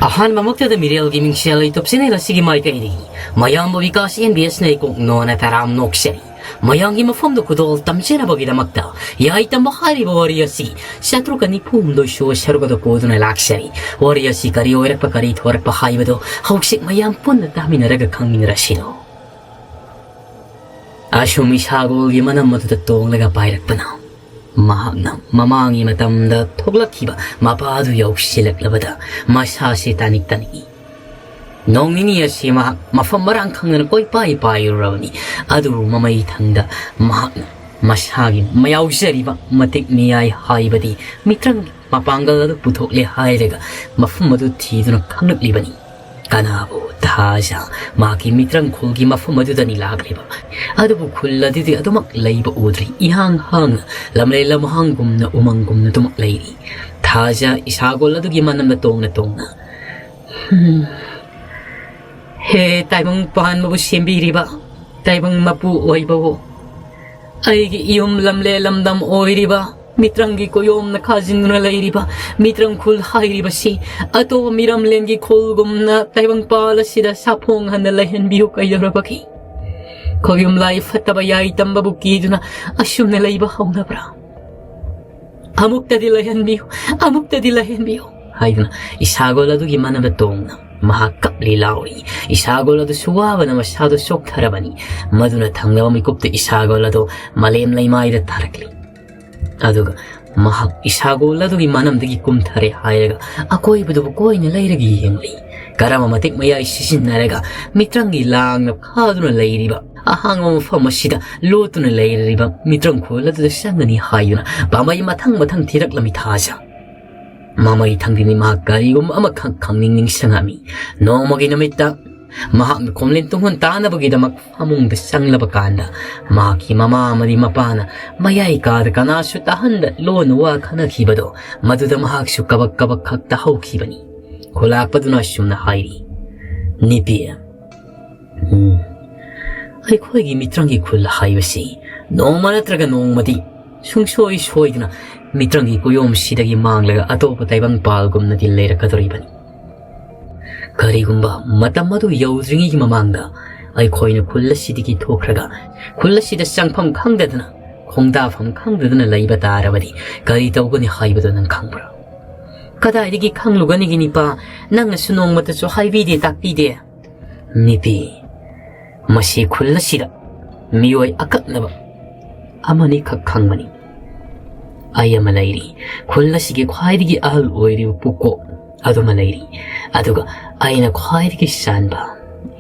ꯑꯍꯥꯟꯕꯃꯛꯇꯗ ꯃꯤꯔꯦꯜꯒꯤ ꯃꯤꯡꯁꯦꯜ ꯂꯩꯇꯨꯞꯁꯤꯅ ꯁꯤꯒꯤ ꯃꯥꯏꯀꯩꯗꯒꯤ ꯃꯌꯥꯝꯕꯨ ꯕꯤꯀꯥꯁ NBSꯅ ꯀꯣꯛꯅꯣꯅ ꯇꯔꯥꯝ ꯅꯣꯛꯆꯔꯤ ꯃꯌꯥꯝꯒꯤ ꯃꯐꯝꯗ ꯈꯨꯗꯣꯜ ꯇꯝꯖꯅꯕꯒꯤꯗꯃꯛꯇ ꯌꯥꯏꯇꯝꯕ ꯍꯥꯏꯔꯤꯕ ꯋꯥꯔꯤ ꯑꯁꯤ ꯁꯇ꯭ꯔꯨꯀ 94 ꯁꯔꯨꯛꯗ ꯄꯨꯗꯨꯅ ꯂꯥꯛꯆꯔꯤ ꯋꯥꯔꯤ ꯑꯁꯤ ꯀꯔꯤ ꯑꯣꯏꯔꯛꯄ ꯀꯔꯤ ꯊꯣꯔꯛꯄ ꯍꯥꯏꯕꯗꯨ ꯍꯧꯖꯤꯛ ꯃꯌꯥꯝ ꯄꯨꯟꯅ ꯇꯥꯃꯤꯟꯅꯔꯒ ꯈꯪꯃꯤꯟꯅꯔꯁꯤꯅꯣ ꯑꯁꯨꯝ ꯏꯁꯥꯒꯣꯜꯒꯤ ꯃꯅꯝ ꯑꯗꯨꯗ ꯇꯣꯡꯂꯒ ꯄꯥꯏꯔꯛꯄꯅ ꯃꯍꯥꯛꯅ ꯃꯃꯥꯡꯒꯤ ꯃꯇꯝꯗ ꯊꯣꯛꯂꯛꯈꯤꯕ ꯃꯄꯥꯗꯨ ꯌꯧꯁꯤꯜꯂꯛꯂꯕꯗ ꯃꯁꯥꯁꯤ ꯇꯥꯅꯤꯛ ꯇꯥꯅꯤꯛꯏ ꯅꯣꯡ ꯅꯤꯅꯤ ꯑꯁꯤ ꯃꯍꯥꯛ ꯃꯐꯝ ꯃꯔꯥꯡ ꯈꯪꯗꯅ ꯀꯣꯏꯄꯥꯏ ꯄꯥꯏꯔꯨꯔꯕꯅꯤ ꯑꯗꯨꯕꯨ ꯃꯃꯩ ꯊꯪꯗ ꯃꯍꯥꯛꯅ ꯃꯁꯥꯒꯤ ꯃꯌꯥꯎꯖꯔꯤꯕ ꯃꯇꯤꯛ ꯃꯤꯌꯥꯏ ꯍꯥꯏꯕꯗꯤ ꯃꯤꯇ꯭ꯔꯪꯒꯤ ꯃꯄꯥꯡꯒꯜ ꯑꯗꯨ ꯄꯨꯊꯣꯛꯂꯦ ꯍꯥꯏꯔꯒ ꯃꯐꯝ ꯑꯗꯨ ꯊꯤꯗꯨꯅ ꯈꯪꯂꯛꯂꯤꯕꯅꯤ ꯀꯅꯥꯕꯨ ꯊꯥꯖ ꯃꯍꯥꯛꯀꯤ ꯃꯤꯇ꯭ꯔꯪ ꯈꯨꯜꯒꯤ ꯃꯐꯝ ꯑꯗꯨꯗꯅꯤ ꯂꯥꯛꯂꯤꯕ ꯑꯗꯨꯕꯨ ꯈꯨꯜ ꯑꯗꯨꯗꯤ ꯑꯗꯨꯃꯛ ꯂꯩꯕ ꯎꯗ꯭ꯔꯤ ꯏꯍꯥꯡ ꯍꯥꯡꯅ ꯂꯝꯂꯩ ꯂꯝꯍꯥꯡꯒꯨꯝꯅ ꯎꯃꯪꯒꯨꯝꯅ ꯑꯗꯨꯃꯛ ꯂꯩꯔꯤ ꯊꯥꯖ ꯏꯁꯥꯒꯣꯜ ꯑꯗꯨꯒꯤ ꯃꯅꯝꯗ ꯇꯣꯡꯅ ꯇꯣꯡꯅ ꯍꯦ ꯇꯥꯏꯕꯪ ꯄꯥꯟꯕꯕꯨ ꯁꯦꯝꯕꯤꯔꯤꯕ ꯇꯥꯏꯕꯪ ꯃꯄꯨ ꯑꯣꯏꯕꯕꯨ ꯑꯩꯒꯤ ꯏꯌꯨꯝ ꯂꯝꯂꯦ ꯂꯝꯗꯝ ꯑꯣꯏꯔꯤꯕ ꯃꯤꯇ꯭ꯔꯪꯒꯤ ꯀꯣꯌꯣꯝꯅ ꯈꯥꯖꯤꯟꯗꯨꯅ ꯂꯩꯔꯤꯕ ꯃꯤꯇ꯭ꯔꯪ ꯈꯨꯜ ꯍꯥꯏꯔꯤꯕꯁꯤ ꯑꯇꯣꯞꯄ ꯃꯤꯔꯝꯂꯦꯟꯒꯤ ꯈꯨꯜꯒꯨꯝꯅ ꯇꯥꯏꯕꯪꯄꯥꯜ ꯑꯁꯤꯗ ꯁꯥꯐꯣꯡꯍꯟꯅ ꯂꯩꯍꯟꯕꯤꯌꯨ ꯀꯩꯗꯧꯔꯕꯒꯦ ꯈꯣꯌꯨꯝ ꯂꯥꯏ ꯐꯠꯇꯕ ꯌꯥꯏꯇꯝꯕꯕꯨ ꯀꯤꯗꯨꯅ ꯑꯁꯨꯝꯅ ꯂꯩꯕ ꯍꯧꯅꯕ꯭ꯔꯥ ꯑꯃꯨꯛꯇꯗꯤ ꯂꯩꯍꯟꯕꯤꯌꯨ ꯍꯥꯏꯗꯨꯅ ꯏꯁꯥꯒꯣꯜ ꯑꯗꯨꯒꯤ ꯃꯅꯝꯗ ꯇꯣꯡꯅ ꯃꯍꯥꯛ ꯀꯞꯂꯤ ꯂꯥꯎꯔꯤ ꯏꯁꯥꯒꯣꯜ ꯑꯗꯨꯁꯨ ꯋꯥꯕꯅ ꯃꯁꯥꯗꯨ ꯆꯣꯛꯊꯔꯕꯅꯤ ꯃꯗꯨꯅ ꯊꯪꯅꯕ ꯃꯤꯀꯨꯞꯇ ꯏꯁꯥꯒꯣꯜ ꯑꯗꯨ ꯃꯥꯂꯦꯝ ꯂꯩꯃꯥꯏꯗ ꯇꯥꯔꯛꯂꯤ ꯑꯗꯨꯒ ꯃꯍꯥꯛ ꯏꯁꯥꯒꯣꯜ ꯑꯗꯨꯒꯤ ꯃꯅꯝꯗꯒꯤ ꯀꯨꯝꯊꯔꯦ ꯍꯥꯏꯔꯒ ꯑꯀꯣꯏꯕꯗꯨꯕꯨ ꯀꯣꯏꯅ ꯂꯩꯔꯒ ꯌꯦꯡꯂꯤ ꯀꯔꯝꯕ ꯃꯇꯤꯛ ꯃꯌꯥꯏ ꯁꯤꯖꯤꯟꯅꯔꯒ ꯃꯤꯇ꯭ꯔꯪꯒꯤ ꯂꯥꯡꯅ ꯈꯥꯗꯨꯅ ꯂꯩꯔꯤꯕ ꯑꯍꯥꯡꯕ ꯃꯐꯝ ꯑꯁꯤꯗ ꯂꯣꯠꯇꯨꯅ ꯂꯩꯔꯤꯕ ꯃꯤꯇ꯭ꯔꯪ ꯈꯨꯜ ꯑꯗꯨꯗ ꯆꯪꯒꯅꯤ ꯍꯥꯏꯗꯨꯅ ꯄꯥꯝꯕꯩ ꯃꯊꯪ ꯊꯤꯔꯛꯂꯝꯃꯤ ꯊꯥꯖ ꯃꯃꯩ ꯊꯪꯗꯤꯅꯤ ꯃꯍꯥꯛ ꯀꯔꯤꯒꯨꯝꯕ ꯑꯃꯈꯛ ꯈꯪꯅꯤꯡ ꯅꯤꯡꯁꯤꯡꯉꯝꯃꯤ ꯅꯣꯡꯃꯒꯤ ꯅꯨꯃꯤꯠꯇ ꯃꯍꯥꯛꯅ ꯈꯣꯝꯂꯦꯟ ꯇꯨꯡꯍꯟ ꯇꯥꯅꯕꯒꯤꯗꯃꯛ ꯐꯃꯨꯡꯗ ꯆꯪꯂꯕ ꯀꯥꯟꯗ ꯃꯍꯥꯛꯀꯤ ꯃꯃꯥ ꯑꯃꯗꯤ ꯃꯄꯥꯅ ꯃꯌꯥꯏ ꯀꯥꯗ ꯀꯅꯥꯁꯨ ꯇꯥꯍꯟꯗ ꯂꯣꯟꯅ ꯋꯥ ꯈꯟꯅꯈꯤꯕꯗꯣ ꯃꯗꯨꯗ ꯃꯍꯥꯛꯁꯨ ꯀꯕꯛ ꯈꯛ ꯇꯥꯍꯧꯈꯤꯕꯅꯤ ꯈꯨꯂꯥꯛꯄꯗꯨꯅ ꯑꯁꯨꯝꯅ ꯍꯥꯏꯔꯤ ꯅꯤꯄꯤ ꯑꯩꯈꯣꯏꯒꯤ ꯃꯤꯇ꯭ꯔꯪꯒꯤ ꯈꯨꯜ ꯍꯥꯏꯕꯁꯤ ꯅꯣꯡꯃ ꯅꯠꯇ꯭ꯔꯒ ꯅꯣꯡꯃꯗꯤ ꯁꯨꯡꯁꯣꯏ ꯁꯣꯏꯗꯅ ꯃꯤꯇ꯭ꯔꯪꯒꯤ ꯀꯨꯌꯣꯝꯁꯤꯗꯒꯤ ꯃꯥꯡꯂꯒ ꯑꯇꯣꯞꯄ ꯇꯥꯏꯕꯪꯄꯥꯜꯒꯨꯝꯅꯗꯤ ꯂꯩꯔꯛꯀꯗꯧꯔꯤꯕꯅꯤ ꯀꯔꯤꯒꯨꯝꯕ ꯃꯇꯝ ꯑꯗꯨ ꯌꯧꯗ꯭ꯔꯤꯉꯩꯒꯤ ꯃꯃꯥꯡꯗ ꯑꯩꯈꯣꯏꯅ ꯈꯨꯜ ꯑꯁꯤꯗꯒꯤ ꯊꯣꯛꯈ꯭ꯔꯒ ꯈꯨꯜ ꯑꯁꯤꯗ ꯆꯪꯐꯝ ꯈꯪꯗꯗꯅ ꯈꯣꯡꯗꯥꯐꯝ ꯈꯪꯗꯗꯅ ꯂꯩꯕ ꯇꯥꯔꯕꯗꯤ ꯀꯔꯤ ꯇꯧꯒꯅꯤ ꯍꯥꯏꯕꯗꯨ ꯅꯪ ꯈꯪꯕ꯭ꯔꯥ ꯀꯗꯥꯏꯗꯒꯤ ꯈꯪꯂꯨꯒꯅꯤꯒꯤ ꯅꯤꯄꯥ ꯅꯪꯅꯁꯨ ꯅꯣꯡꯃꯇꯁꯨ ꯍꯥꯏꯕꯤꯗꯦ ꯇꯥꯛꯄꯤꯗꯦ ꯅꯤꯄꯤ ꯃꯁꯤ ꯈꯨꯜ ꯑꯁꯤꯗ ꯃꯤꯑꯣꯏ ꯑꯀꯛꯅꯕ ꯑꯃꯅꯤꯈꯛ ꯈꯪꯕꯅꯤ ꯑꯩ ꯑꯃ ꯂꯩꯔꯤ ꯈꯨꯜ ꯑꯁꯤꯒꯤ ꯈ꯭ꯋꯥꯏꯗꯒꯤ ꯑꯍꯜ ꯑꯣꯏꯔꯤꯕ ꯄꯨꯀꯣꯛ ꯑꯗꯨꯃ ꯂꯩꯔꯤ ꯑꯗꯨꯒ ꯑꯩꯅ ꯈ꯭ꯋꯥꯏꯗꯒꯤ ꯆꯥꯟꯕ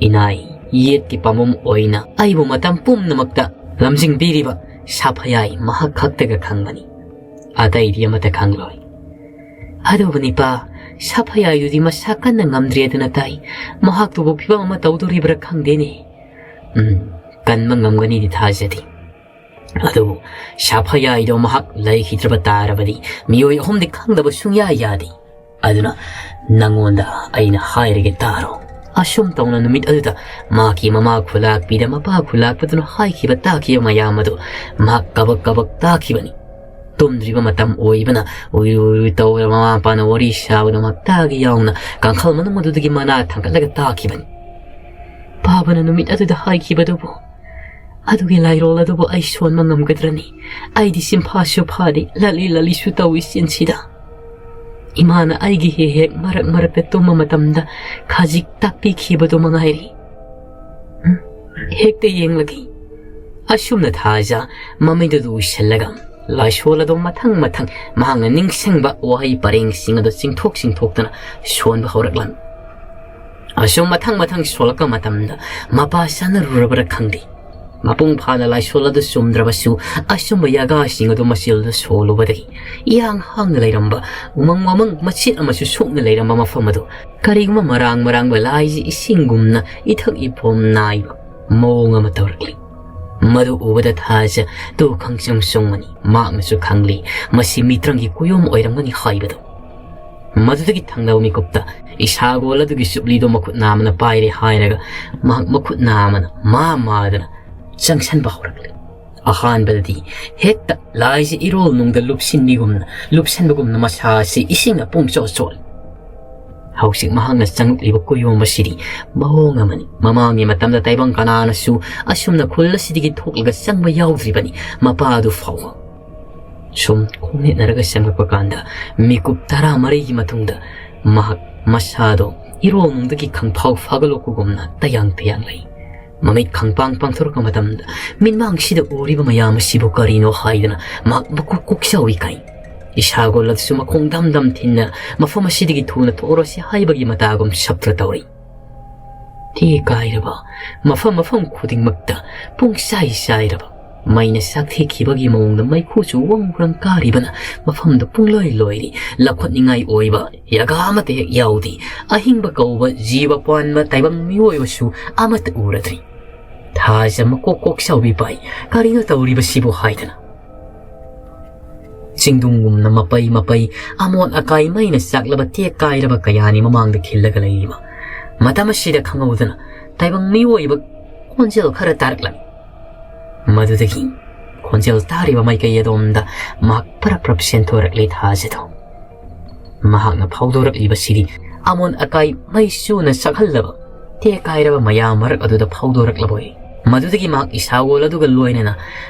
ꯏꯅꯥꯏ ꯌꯦꯠꯀꯤ ꯄꯥꯝꯕꯣꯝ ꯑꯣꯏꯅ ꯑꯩꯕꯨ ꯃꯇꯝ ꯄꯨꯝꯅꯃꯛꯇ ꯂꯝꯖꯤꯡꯕꯤꯔꯤꯕ ꯁꯥꯐꯌꯥꯏ ꯃꯍꯥꯛ ꯈꯛꯇꯒ ꯈꯪꯕꯅꯤ ꯑꯇꯩꯗꯤ ꯑꯃꯠꯇ ꯈꯪꯂꯣꯏ ꯑꯗꯨꯕꯨ ꯅꯤꯄꯥ ꯁꯥꯐꯌꯥꯏꯗꯨꯗꯤ ꯃꯁꯥ ꯀꯟꯅ ꯉꯝꯗ꯭ꯔꯦꯗꯅ ꯇꯥꯏ ꯃꯍꯥꯛꯇꯨꯕꯨ ꯐꯤꯕꯝ ꯑꯃ ꯇꯧꯗꯣꯔꯤꯕ꯭ꯔꯥ ꯈꯪꯗꯦꯅꯦ ꯀꯟꯕ ꯉꯝꯒꯅꯤꯗꯤ ꯊꯥꯖꯗꯦ ꯑꯗꯨꯕꯨ ꯁꯥꯐꯌꯥꯏꯗꯣ ꯃꯍꯥꯛ ꯂꯩꯈꯤꯗ꯭ꯔꯕ ꯇꯥꯔꯕꯗꯤ ꯃꯤꯑꯣꯏ ꯑꯍꯨꯝꯗꯤ ꯈꯪꯗꯕ ꯁꯨꯡꯌꯥ ꯌꯥꯗꯦ ꯑꯗꯨꯅ ꯅꯪꯉꯣꯟꯗ ꯑꯩꯅ ꯍꯥꯏꯔꯒꯦ ꯇꯥꯔꯣ ꯑꯁꯨꯝ ꯇꯧꯅ ꯅꯨꯃꯤꯠ ꯑꯗꯨꯗ ꯃꯍꯥꯛꯀꯤ ꯃꯃꯥ ꯈꯨꯂꯥꯛꯄꯤꯗ ꯃꯄꯥ ꯈꯨꯂꯥꯛꯄꯗꯨꯅ ꯍꯥꯏꯈꯤꯕ ꯇꯥꯈꯤꯕ ꯃꯌꯥꯝ ꯑꯗꯨ ꯃꯍꯥꯛ ꯀꯕꯛ ꯇꯥꯈꯤꯕꯅꯤ ꯇꯨꯝꯗ꯭ꯔꯤꯕ ꯃꯇꯝ ꯑꯣꯏꯕꯅ ꯎꯏ ꯇꯧꯔ ꯃꯃꯥ ꯃꯄꯥꯅ ꯋꯥꯔꯤ ꯁꯥꯕꯗ ꯃꯍꯥꯛ ꯇꯥꯒ ꯌꯥꯎꯅ ꯀꯥꯡꯈꯜ ꯃꯅꯨꯡ ꯑꯗꯨꯗꯒꯤ ꯃꯅꯥ ꯊꯥꯡꯒꯠꯂꯒ ꯇꯥꯈꯤꯕꯅꯤ ꯄꯥꯕꯅ ꯅꯨꯃꯤꯠ ꯑꯗꯨꯗ ꯍꯥꯏꯈꯤꯕꯗꯨꯕꯨ ꯑꯗꯨꯒꯤ ꯂꯥꯏꯔꯣꯜ ꯑꯗꯨꯕꯨ ꯑꯩ ꯁꯣꯟꯕ ꯉꯝꯒꯗ꯭ꯔꯅꯤ ꯑꯩꯗꯤ ꯁꯤꯟꯐꯥꯁꯨ ꯐꯥꯗꯦ ꯂꯂꯤꯁꯨ ꯇꯧꯏ ꯆꯤꯟꯁꯤꯗ ꯏꯃꯥꯅ ꯑꯩꯒꯤ ꯍꯦꯛ ꯃꯔꯛꯇ ꯇꯨꯝꯕ ꯃꯇꯝꯗ ꯈꯖꯤꯛ ꯇꯥꯛꯄꯤꯈꯤꯕꯗꯨ ꯃꯉꯥꯏꯔꯤ ꯍꯦꯛꯇ ꯌꯦꯡꯂꯒꯦ ꯑꯁꯨꯝꯅ ꯊꯥꯖ ꯃꯃꯩꯗꯨꯗ ꯎꯏꯁꯜꯂꯒ ꯂꯥꯏꯁꯣꯜ ꯑꯗꯨ ꯃꯊꯪ ꯃꯍꯥꯛꯅ ꯅꯤꯡꯁꯤꯡꯕ ꯋꯥꯍꯩ ꯄꯔꯦꯡꯁꯤꯡ ꯑꯗꯨ ꯆꯤꯡꯊꯣꯛꯇꯨꯅ ꯁꯣꯟꯕ ꯍꯧꯔꯛꯂꯝꯃꯤ ꯑꯁꯨꯝ ꯃꯊꯪ ꯁꯣꯜꯂꯛꯄ ꯃꯇꯝꯗ ꯃꯄꯥ ꯆꯥꯅꯔꯨꯔꯕ꯭ꯔꯥ ꯈꯪꯗꯦ ꯃꯄꯨꯡ ꯐꯥꯅ ꯂꯥꯏꯁꯣꯜ ꯑꯗꯨ ꯆꯨꯝꯗ꯭ꯔꯕꯁꯨ ꯑꯁꯨꯝꯕ ꯌꯥꯒꯥꯁꯤꯡ ꯑꯗꯨ ꯃꯆꯤꯜꯗ ꯁꯣꯜꯂꯨꯕꯗꯒꯤ ꯏꯍꯥꯡ ꯍꯥꯡꯅ ꯂꯩꯔꯝꯕ ꯎꯃꯪ ꯃꯆꯦꯠ ꯑꯃꯁꯨ ꯁꯣꯛꯅ ꯂꯩꯔꯝꯕ ꯃꯐꯝ ꯑꯗꯨ ꯀꯔꯤꯒꯨꯝꯕ ꯃꯔꯥꯡꯕ ꯂꯥꯏꯁꯤ ꯏꯁꯤꯡꯒꯨꯝꯅ ꯏꯊꯛ ꯏꯐꯣꯝ ꯅꯥꯏꯕ ꯃꯑꯣꯡ ꯑꯃ ꯇꯧꯔꯛꯂꯤ ꯃꯗꯨ ꯎꯕꯗ ꯊꯥꯖ ꯇꯨ ꯈꯪꯆꯨꯡꯃꯅꯤ ꯃꯍꯥꯛꯅꯁꯨ ꯈꯪꯂꯤ ꯃꯁꯤ ꯃꯤꯇ꯭ꯔꯪꯒꯤ ꯀꯨꯌꯣꯝ ꯑꯣꯏꯔꯝꯒꯅꯤ ꯍꯥꯏꯕꯗꯨ ꯃꯗꯨꯗꯒꯤ ꯊꯪꯅꯕ ꯃꯤꯀꯨꯞꯇ ꯏꯁꯥꯒꯣꯜ ꯑꯗꯨꯒꯤ ꯆꯨꯞꯂꯤꯗꯣ ꯃꯈꯨꯠ ꯅꯥꯝꯃꯅ ꯄꯥꯏꯔꯦ ꯍꯥꯏꯔꯒ ꯃꯍꯥꯛ ꯃꯈꯨꯠ ꯅꯥꯝꯃꯅ ꯃꯥꯗꯅ ꯆꯪꯁꯟꯕ ꯍꯧꯔꯛꯂꯤ ꯑꯍꯥꯟꯕꯗꯗꯤ ꯍꯦꯛꯇ ꯂꯥꯏꯁꯤ ꯏꯔꯣꯜ ꯅꯨꯡꯗ ꯂꯨꯞꯁꯟꯕꯒꯨꯝꯅ ꯃꯁꯥꯁꯤ ꯏꯁꯤꯡꯅ ꯄꯨꯡꯆꯣꯠ ꯆꯣꯠꯂꯤ ꯍꯧꯖꯤꯛ ꯃꯍꯥꯛꯅ ꯆꯪꯂꯛꯂꯤꯕ ꯀꯨꯌꯣꯝ ꯑꯁꯤꯗꯤ ꯃꯑꯣꯡ ꯑꯃꯅꯤ. ꯃꯃꯥꯡꯒꯤ ꯃꯇꯝꯗ ꯇꯥꯏꯕꯪ ꯀꯅꯥꯅꯁꯨ ꯑꯁꯨꯝꯅ ꯈꯨꯜ ꯑꯁꯤꯗꯒꯤ ꯊꯣꯛꯂꯒ ꯆꯪꯕ ꯌꯥꯎꯗ꯭ꯔꯤꯕꯅꯤ ꯃꯄꯥ ꯑꯗꯨ ꯐꯥꯎꯕ. ꯁꯨꯝ ꯈꯣꯡꯅꯦꯠꯅꯔꯒ ꯆꯪꯂꯛꯄ ꯀꯥꯟꯗ ꯃꯤꯀꯨꯞ 14ꯒꯤ ꯃꯇꯨꯡꯗ ꯃꯍꯥꯛ ꯃꯁꯥꯗꯣ ꯏꯔꯣꯡꯅꯨꯡꯗꯒꯤ ꯈꯪꯐꯥꯎ ꯐꯒꯠꯂꯛꯄꯒꯨꯝꯅ ꯇꯌꯥꯡ ꯂꯩ. ꯃꯃꯤꯠ ꯈꯪꯄꯥꯡ ꯄꯥꯡꯊꯣꯔꯛꯄ ꯃꯇꯝꯗ ꯃꯤꯠꯃꯥꯡꯁꯤꯗ ꯎꯔꯤꯕ ꯃꯌꯥꯝ ꯑꯁꯤꯕꯨ ꯀꯔꯤꯅꯣ ꯍꯥꯏꯗꯨꯅ ꯃꯍꯥꯛ ꯃꯀꯣꯛ ꯀꯣꯛꯆꯥꯎꯏ ꯀꯥꯏ. ꯏꯁꯥꯒꯣꯜ ꯑꯗꯨꯁꯨ ꯃꯈꯣꯡ ꯗꯝ ꯊꯤꯟꯅ ꯃꯐꯝ ꯑꯁꯤꯗꯒꯤ ꯊꯨꯅ ꯊꯣꯛꯔꯣꯁꯤ ꯍꯥꯏꯕꯒꯤ ꯃꯇꯥꯒꯨꯝ ꯁꯞꯇ꯭ꯔ ꯇꯧꯔꯤ. ꯇꯦ ꯀꯥꯏꯔꯕ ꯃꯐꯝ ꯈꯨꯗꯤꯡꯃꯛꯇ ꯄꯨꯡꯆꯥꯏ ꯆꯥꯏꯔꯕ ꯃꯩꯅ ꯆꯥꯛꯊꯦꯛꯈꯤꯕꯒꯤ ꯃꯑꯣꯡꯗ ꯃꯩꯈꯨꯁꯨ ꯋꯪ ꯀꯥꯔꯤꯕꯅ ꯃꯐꯝꯗ ꯄꯨꯡꯂꯣꯏ ꯂꯣꯏꯔꯤ. ꯂꯧꯈꯠꯅꯤꯡꯉꯥꯏ ꯑꯣꯏꯕ ꯌꯥꯒꯥ ꯑꯃꯠꯇ ꯍꯦꯛ ꯌꯥꯎꯗꯦ. ꯑꯍꯤꯡꯕ ꯀꯧꯕ ꯖꯤꯕ ꯄꯥꯟꯕ ꯇꯥꯏꯕꯪ ꯃꯤꯑꯣꯏꯕꯁꯨ ꯑꯃꯠꯇ ꯎꯔꯗ꯭ꯔꯤ. ꯊꯥꯖ ꯃꯀꯣꯛ ꯀꯣꯛꯆꯥꯎꯕꯤ ꯄꯥꯏ ꯀꯔꯤꯅꯣ ꯇꯧꯔꯤꯕꯁꯤꯕꯨ ꯍꯥꯏꯗꯅ. ꯆꯤꯡꯗꯨꯡꯒꯨꯝꯅ ꯃꯄꯩ ꯑꯃꯣꯠ ꯑꯀꯥꯏ ꯃꯩꯅ ꯆꯥꯛꯂꯕ ꯇꯦꯛ ꯀꯥꯏꯔꯕ ꯀꯌꯥꯅꯤ ꯃꯃꯥꯡꯗ ꯈꯤꯜꯂꯒ ꯂꯩꯔꯤꯕ. ꯃꯇꯝ ꯑꯁꯤꯗ ꯈꯪꯍꯧꯗꯅ ꯇꯥꯏꯕꯪ ꯃꯤꯑꯣꯏꯕ ꯈꯣꯟꯖꯦꯜ ꯈꯔ ꯇꯥꯔꯛꯂꯝꯃꯤ. ꯃꯗꯨꯗꯒꯤ ꯈꯣꯟꯖꯦꯜ ꯇꯥꯔꯤꯕ ꯃꯥꯏꯀꯩ ꯑꯗꯣꯝꯗ ꯃꯍꯥꯛ ꯄꯔꯞ ꯁꯦꯟꯊꯣꯔꯛꯂꯤ. ꯊꯥꯖꯗꯣ ꯃꯍꯥꯛꯅ ꯐꯥꯎꯗꯣꯔꯛꯂꯤꯕꯁꯤꯗꯤ ꯑꯃꯣꯠ ꯑꯀꯥꯏ ꯃꯩ ꯆꯨꯅ ꯆꯥꯛꯍꯜꯂꯕ ꯇꯦꯛ ꯀꯥꯏꯔꯕ ꯃꯌꯥꯝ ꯃꯔꯛ ꯑꯗꯨꯗ ꯐꯥꯎꯗꯣꯔꯛꯂꯕ ꯑꯣꯏ. ꯃꯗꯨꯗꯒꯤ ꯃꯍꯥꯛ ꯏꯁꯥꯒꯣꯜ ꯑꯗꯨꯒ ꯂꯣꯏꯅꯅ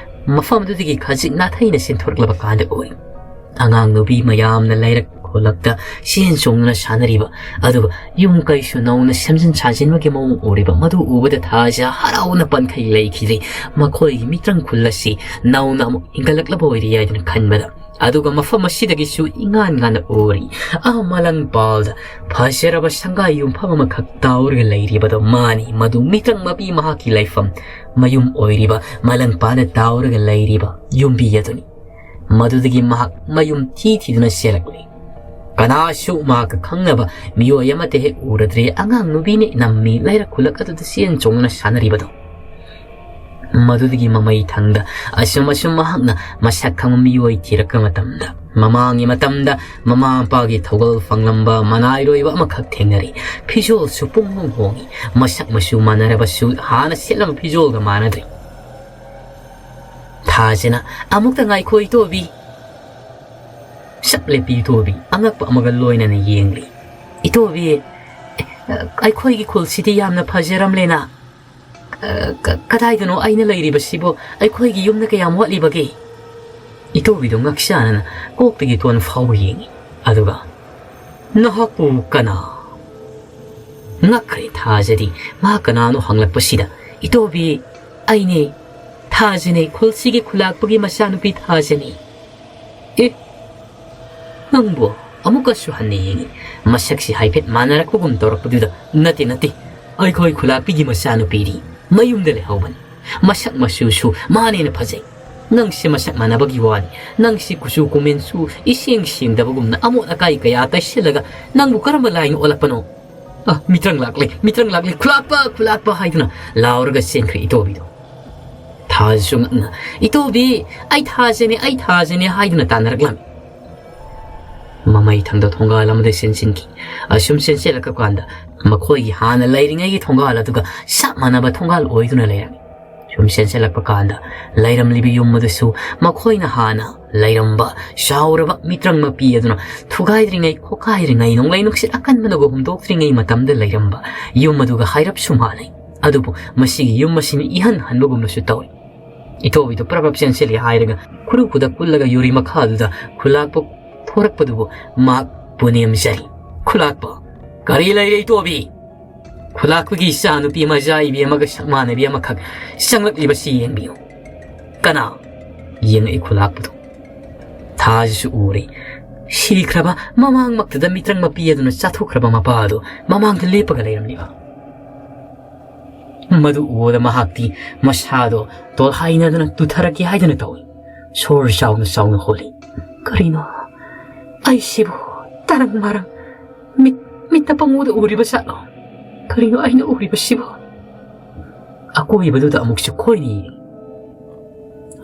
ꯃꯐꯝ ꯑꯗꯨꯗꯒꯤ ꯈꯖꯤꯛ ꯅꯥꯊꯩꯅ ꯆꯦꯟꯊꯣꯔꯛꯂꯕ ꯀꯥꯟꯗ ꯑꯣꯏ. ꯑꯉꯥꯡ ꯅꯨꯄꯤ ꯃꯌꯥꯝꯅ ꯂꯩꯔꯛ ꯈꯣꯜꯂꯛꯇ ꯆꯦꯟ ꯆꯣꯡꯗꯨꯅ ꯁꯥꯟꯅꯔꯤꯕ ꯑꯗꯨꯒ ꯌꯨꯝ ꯀꯩꯁꯨ ꯅꯧꯅ ꯁꯦꯝꯖꯤꯟ ꯁꯥꯖꯤꯟꯕꯒꯤ ꯃꯑꯣꯡ ꯎꯔꯤꯕ ꯃꯗꯨ ꯎꯕꯗ ꯊꯥꯖ ꯍꯔꯥꯎꯅ ꯄꯟꯈꯩ ꯂꯩꯈꯤꯗ꯭ꯔꯤ. ꯃꯈꯣꯏꯒꯤ ꯃꯤꯇ꯭ꯔꯪ ꯈꯨꯜ ꯑꯁꯤ ꯅꯧꯅ ꯑꯃꯨꯛ ꯍꯤꯡꯒꯠꯂꯛꯂꯕ ꯑꯣꯏꯔꯤ ꯍꯥꯏꯗꯨꯅ ꯈꯟꯕꯗ. ꯑꯗꯨꯒ ꯃꯐꯝ ꯑꯁꯤꯗꯒꯤꯁꯨ ꯏꯉꯥꯟ ꯉꯥꯟꯅ ꯎꯔꯤ. ꯃꯂꯪꯄꯥꯜꯗ ꯐꯖꯔꯕ ꯁꯪꯒꯥꯏ ꯌꯨꯝꯐꯝ ꯑꯃꯈꯛ ꯇꯥꯎꯔꯒ ꯂꯩꯔꯤꯕꯗꯣ ꯃꯥꯅꯤ. ꯃꯗꯨ ꯃꯤꯇ꯭ꯔꯪ ꯃꯄꯤ ꯃꯍꯥꯛꯀꯤ ꯂꯩꯐꯝ ꯃꯌꯨꯝ ꯑꯣꯏꯔꯤꯕ ꯃꯂꯪꯄꯥꯜꯗ ꯇꯥꯎꯔꯒ ꯂꯩꯔꯤꯕ ꯌꯨꯝꯕꯤ ꯑꯗꯨꯅꯤ. ꯃꯗꯨꯗꯒꯤ ꯃꯍꯥꯛ ꯃꯌꯨꯝ ꯊꯤꯗꯨꯅ ꯆꯦꯜꯂꯛꯂꯤ. ꯀꯅꯥꯁꯨ ꯃꯍꯥꯛꯀ ꯈꯪꯅꯕ ꯃꯤꯑꯣꯏ ꯑꯃꯠꯇ ꯍꯦꯛ ꯎꯔꯗ꯭ꯔꯦ. ꯑꯉꯥꯡ ꯅꯨꯄꯤꯅ ꯅꯝꯃꯤ ꯂꯩꯔꯛ ꯈꯨꯜꯂꯛ ꯑꯗꯨꯗ ꯆꯦꯟ ꯆꯣꯡꯗꯨꯅ ꯁꯥꯟꯅꯔꯤꯕꯗꯣ. ꯃꯗꯨꯗꯒꯤ ꯃꯃꯩ ꯊꯪꯗ ꯑꯁꯨꯝ ꯃꯍꯥꯛꯅ ꯃꯁꯛ ꯈꯪꯕ ꯃꯤꯑꯣꯏ ꯊꯤꯔꯛꯄ ꯃꯇꯝꯗ ꯃꯃꯥꯡꯒꯤ ꯃꯇꯝꯗ ꯃꯃꯥ ꯃꯄꯥꯒꯤ ꯊꯧꯒꯜ ꯐꯪꯂꯝꯕ ꯃꯅꯥꯏꯔꯣꯏꯕ ꯑꯃꯈꯛ ꯊꯦꯡꯅꯔꯤ. ꯐꯤꯖꯣꯜꯁꯨ ꯄꯨꯡꯍꯣꯡ ꯍꯣꯡꯉꯤ. ꯃꯁꯛ ꯃꯆꯨ ꯃꯥꯟꯅꯔꯕꯁꯨ ꯍꯥꯟꯅ ꯁꯦꯠꯂꯝꯕ ꯐꯤꯖꯣꯜꯒ ꯃꯥꯟꯅꯗ꯭ꯔꯤ. ꯊꯥꯖꯅ ꯑꯃꯨꯛꯇ ꯉꯥꯏꯈꯣ ꯏꯇꯣꯕꯤ. ꯁꯞ ꯂꯦꯞꯄꯤ ꯏꯇꯣꯕꯤ ꯑꯉꯛꯄ ꯑꯃꯒ ꯂꯣꯏꯅꯅ ꯌꯦꯡꯂꯤ. ꯏꯇꯣꯕꯤ ꯑꯩꯈꯣꯏꯒꯤ ꯈꯨꯜꯁꯤꯗꯤ ꯌꯥꯝꯅ ꯐꯖꯔꯝꯂꯦꯅ. ꯀꯗꯥꯏꯗꯅꯣ ꯑꯩꯅ ꯂꯩꯔꯤꯕꯁꯤꯕꯨ ꯑꯩꯈꯣꯏꯒꯤ ꯌꯨꯝꯅ ꯀꯌꯥꯝ ꯋꯥꯠꯂꯤꯕꯒꯦ? ꯏꯇꯣꯕꯤꯗꯣ ꯉꯛꯆꯥꯅꯅ ꯀꯣꯛꯇꯒꯤ ꯇꯣꯟ ꯐꯥꯎꯕ ꯌꯦꯡꯉꯤ. ꯑꯗꯨꯒ ꯅꯍꯥꯛꯄꯨ ꯀꯅꯥ? ꯉꯛꯈ꯭ꯔꯦ ꯊꯥꯖꯗꯤ ꯃꯍꯥꯛ ꯀꯅꯥꯅꯣ ꯍꯪꯂꯛꯄꯁꯤꯗ. ꯏꯇꯣꯕꯤ ꯑꯩꯅꯦ ꯊꯥꯖꯅꯦ. ꯈꯨꯜꯁꯤꯒꯤ ꯈꯨꯜꯂꯥꯛꯄꯒꯤ ꯃꯆꯥꯅꯨꯄꯤ ꯊꯥꯖꯅꯤ. ꯅꯪꯕꯨ ꯑꯃꯨꯛꯀꯁꯨ ꯍꯟꯅ ꯌꯦꯡꯉꯤ. ꯃꯁꯛꯁꯤ ꯍꯥꯏꯐꯦꯠ ꯃꯥꯟꯅꯔꯛꯄꯒꯨꯝ ꯇꯧꯔꯛꯄꯗꯨꯗ ꯅꯠꯇꯦ ꯑꯩꯈꯣꯏ ꯈꯨꯜꯂꯥꯛꯄꯤꯒꯤ ꯃꯆꯥꯅꯨꯄꯤꯗꯤ ꯃꯌꯨꯝꯗ ꯂꯩꯍꯧꯕꯅꯤ. ꯃꯁꯛ ꯃꯆꯨꯁꯨ ꯃꯥꯅꯦꯅ ꯐꯖꯩ. ꯅꯪꯁꯤ ꯃꯁꯛ ꯃꯥꯟꯅꯕꯒꯤ ꯋꯥꯅꯤ. ꯅꯪꯁꯤ ꯀꯨꯆꯨ ꯀꯨꯃꯦꯟꯁꯨ ꯁꯦꯡꯗꯕꯒꯨꯝꯅ ꯑꯃꯣꯠ ꯑꯀꯥꯏ ꯀꯌꯥ ꯇꯩꯁꯤꯜꯂꯒ ꯅꯪꯕꯨ ꯀꯔꯝꯕ ꯂꯥꯏꯅ ꯑꯣꯜꯂꯛꯄꯅꯣ? ꯃꯤꯇ꯭ꯔꯪ ꯂꯥꯛꯂꯦ ꯈꯨꯜꯂꯥꯛꯄ ꯍꯥꯏꯗꯨꯅ ꯂꯥꯎꯔꯒ ꯆꯦꯟꯈ꯭ꯔꯦ ꯏꯇꯣꯕꯤꯗꯣ. ꯊꯥꯖꯁꯨ ꯉꯛꯅ ꯏꯇꯣꯕꯤ ꯑꯩ ꯊꯥꯖꯅꯦ ꯍꯥꯏꯗꯨꯅ ꯇꯥꯟꯅꯔꯛꯂꯝꯃꯤ. ꯃꯃꯩ ꯊꯪꯗ ꯊꯣꯡꯒꯥꯜ ꯑꯃꯗ ꯆꯦꯟꯁꯤꯟꯈꯤ. ꯑꯁꯨꯝ ꯆꯦꯜꯂꯛꯄ ꯀꯥꯟꯗ ꯃꯈꯣꯏꯒꯤ ꯍꯥꯟꯅ ꯂꯩꯔꯤꯉꯩꯒꯤ ꯊꯣꯡꯒꯥꯜ ꯑꯗꯨꯒ ꯆꯞ ꯃꯥꯟꯅꯕ ꯊꯣꯡꯒꯥꯜ ꯑꯣꯏꯗꯨꯅ ꯂꯩꯔꯝꯃꯤ. ꯁꯨꯝ ꯆꯦꯜꯂꯛꯄ ꯀꯥꯟꯗ ꯂꯩꯔꯝꯂꯤꯕ ꯌꯨꯝ ꯑꯗꯨꯁꯨ ꯃꯈꯣꯏꯅ ꯍꯥꯟꯅ ꯂꯩꯔꯝꯕ ꯆꯥꯎꯔꯕ ꯃꯤꯇ꯭ꯔꯪ ꯃꯄꯤ ꯑꯗꯨꯅ ꯊꯨꯒꯥꯏꯗ꯭ꯔꯤꯉꯩ ꯈꯣꯠꯀꯥꯏꯗ꯭ꯔꯤꯉꯩ ꯅꯣꯡꯂꯩ ꯅꯨꯡꯁꯤꯠ ꯑꯀꯟꯕꯅꯒ ꯍꯨꯝꯗꯣꯛꯇ꯭ꯔꯤꯉꯩ ꯃꯇꯝꯗ ꯂꯩꯔꯝꯕ ꯌꯨꯝ ꯑꯗꯨꯒ ꯍꯥꯏꯔꯞꯁꯨ ꯃꯥꯟꯅꯩ. ꯑꯗꯨꯕꯨ ꯃꯁꯤꯒꯤ ꯌꯨꯝ ꯑꯁꯤꯅ ꯏꯍꯟ ꯍꯟꯕꯒꯨꯝꯅꯁꯨ ꯇꯧꯏ. ꯏꯇꯣꯕꯤꯗꯣ ꯄ꯭ꯔꯞ ꯆꯦꯟꯁꯤꯜꯂꯤ ꯍꯥꯏꯔꯒ ꯈꯨꯗꯛ ꯀꯨꯜꯂꯒ ꯌꯨꯔꯤ ꯃꯈꯥꯗꯨꯗ ꯈꯨꯜꯂꯥꯛꯄ ꯊꯣꯔꯛꯄꯗꯨꯕꯨ ꯃꯍꯥꯛ ꯄꯨꯅꯦꯝꯖꯔꯤ. ꯈꯨꯜꯂꯥꯛꯄ ꯀꯔꯤ ꯂꯩꯔꯦ ꯏꯇꯣꯕꯤ? ꯈꯨꯜꯂꯥꯛꯄꯒꯤ ꯏꯆꯥ ꯅꯨꯄꯤ ꯃꯖꯥꯏꯕꯤ ꯑꯃꯒ ꯁꯛꯃꯥꯟꯅꯕꯤ ꯑꯃꯈꯛ ꯆꯪꯂꯛꯂꯤꯕꯁꯤ ꯌꯦꯡꯕꯤꯌꯨ. ꯀꯅꯥ? ꯌꯦꯡꯉꯛꯏ ꯈꯨꯜꯂꯥꯛꯄꯗꯣ. ꯊꯥꯖꯁꯨ ꯎꯔꯦ. ꯁꯤꯈ꯭ꯔꯕ ꯃꯃꯥꯡꯃꯛꯇꯗ ꯃꯤꯇ꯭ꯔꯪ ꯃꯄꯤ ꯑꯗꯨꯅ ꯆꯥꯊꯣꯛꯈ꯭ꯔꯕ ꯃꯄꯥ ꯑꯗꯨ ꯃꯃꯥꯡꯗ ꯂꯦꯞꯄꯒ ꯂꯩꯔꯝꯂꯤꯕ. ꯃꯗꯨ ꯎꯕꯗ ꯃꯍꯥꯛꯇꯤ ꯃꯁꯥꯗꯣ ꯇꯣꯜꯍꯥꯏꯅꯗꯨꯅ ꯇꯨꯊꯔꯛꯀꯦ ꯍꯥꯏꯗꯨꯅ ꯇꯧꯏ. ꯁꯣꯔ ꯆꯥꯎꯅ ꯍꯣꯜꯂꯤ. ꯀꯔꯤꯅꯣ ꯑꯩꯁꯤꯕꯨ ꯇꯔꯪ ꯃꯔꯪ ꯃꯤꯠꯇ ꯄꯪꯎꯗ ꯎꯔꯤꯕ ꯖꯥꯠꯂꯣ? ꯀꯔꯤꯅꯣ ꯑꯩꯅ ꯎꯔꯤꯕꯁꯤꯕꯨ? ꯑꯀꯣꯏꯕꯗꯨꯗ ꯑꯃꯨꯛꯁꯨ ꯈꯣꯏꯅ ꯌꯦꯡꯉꯤ.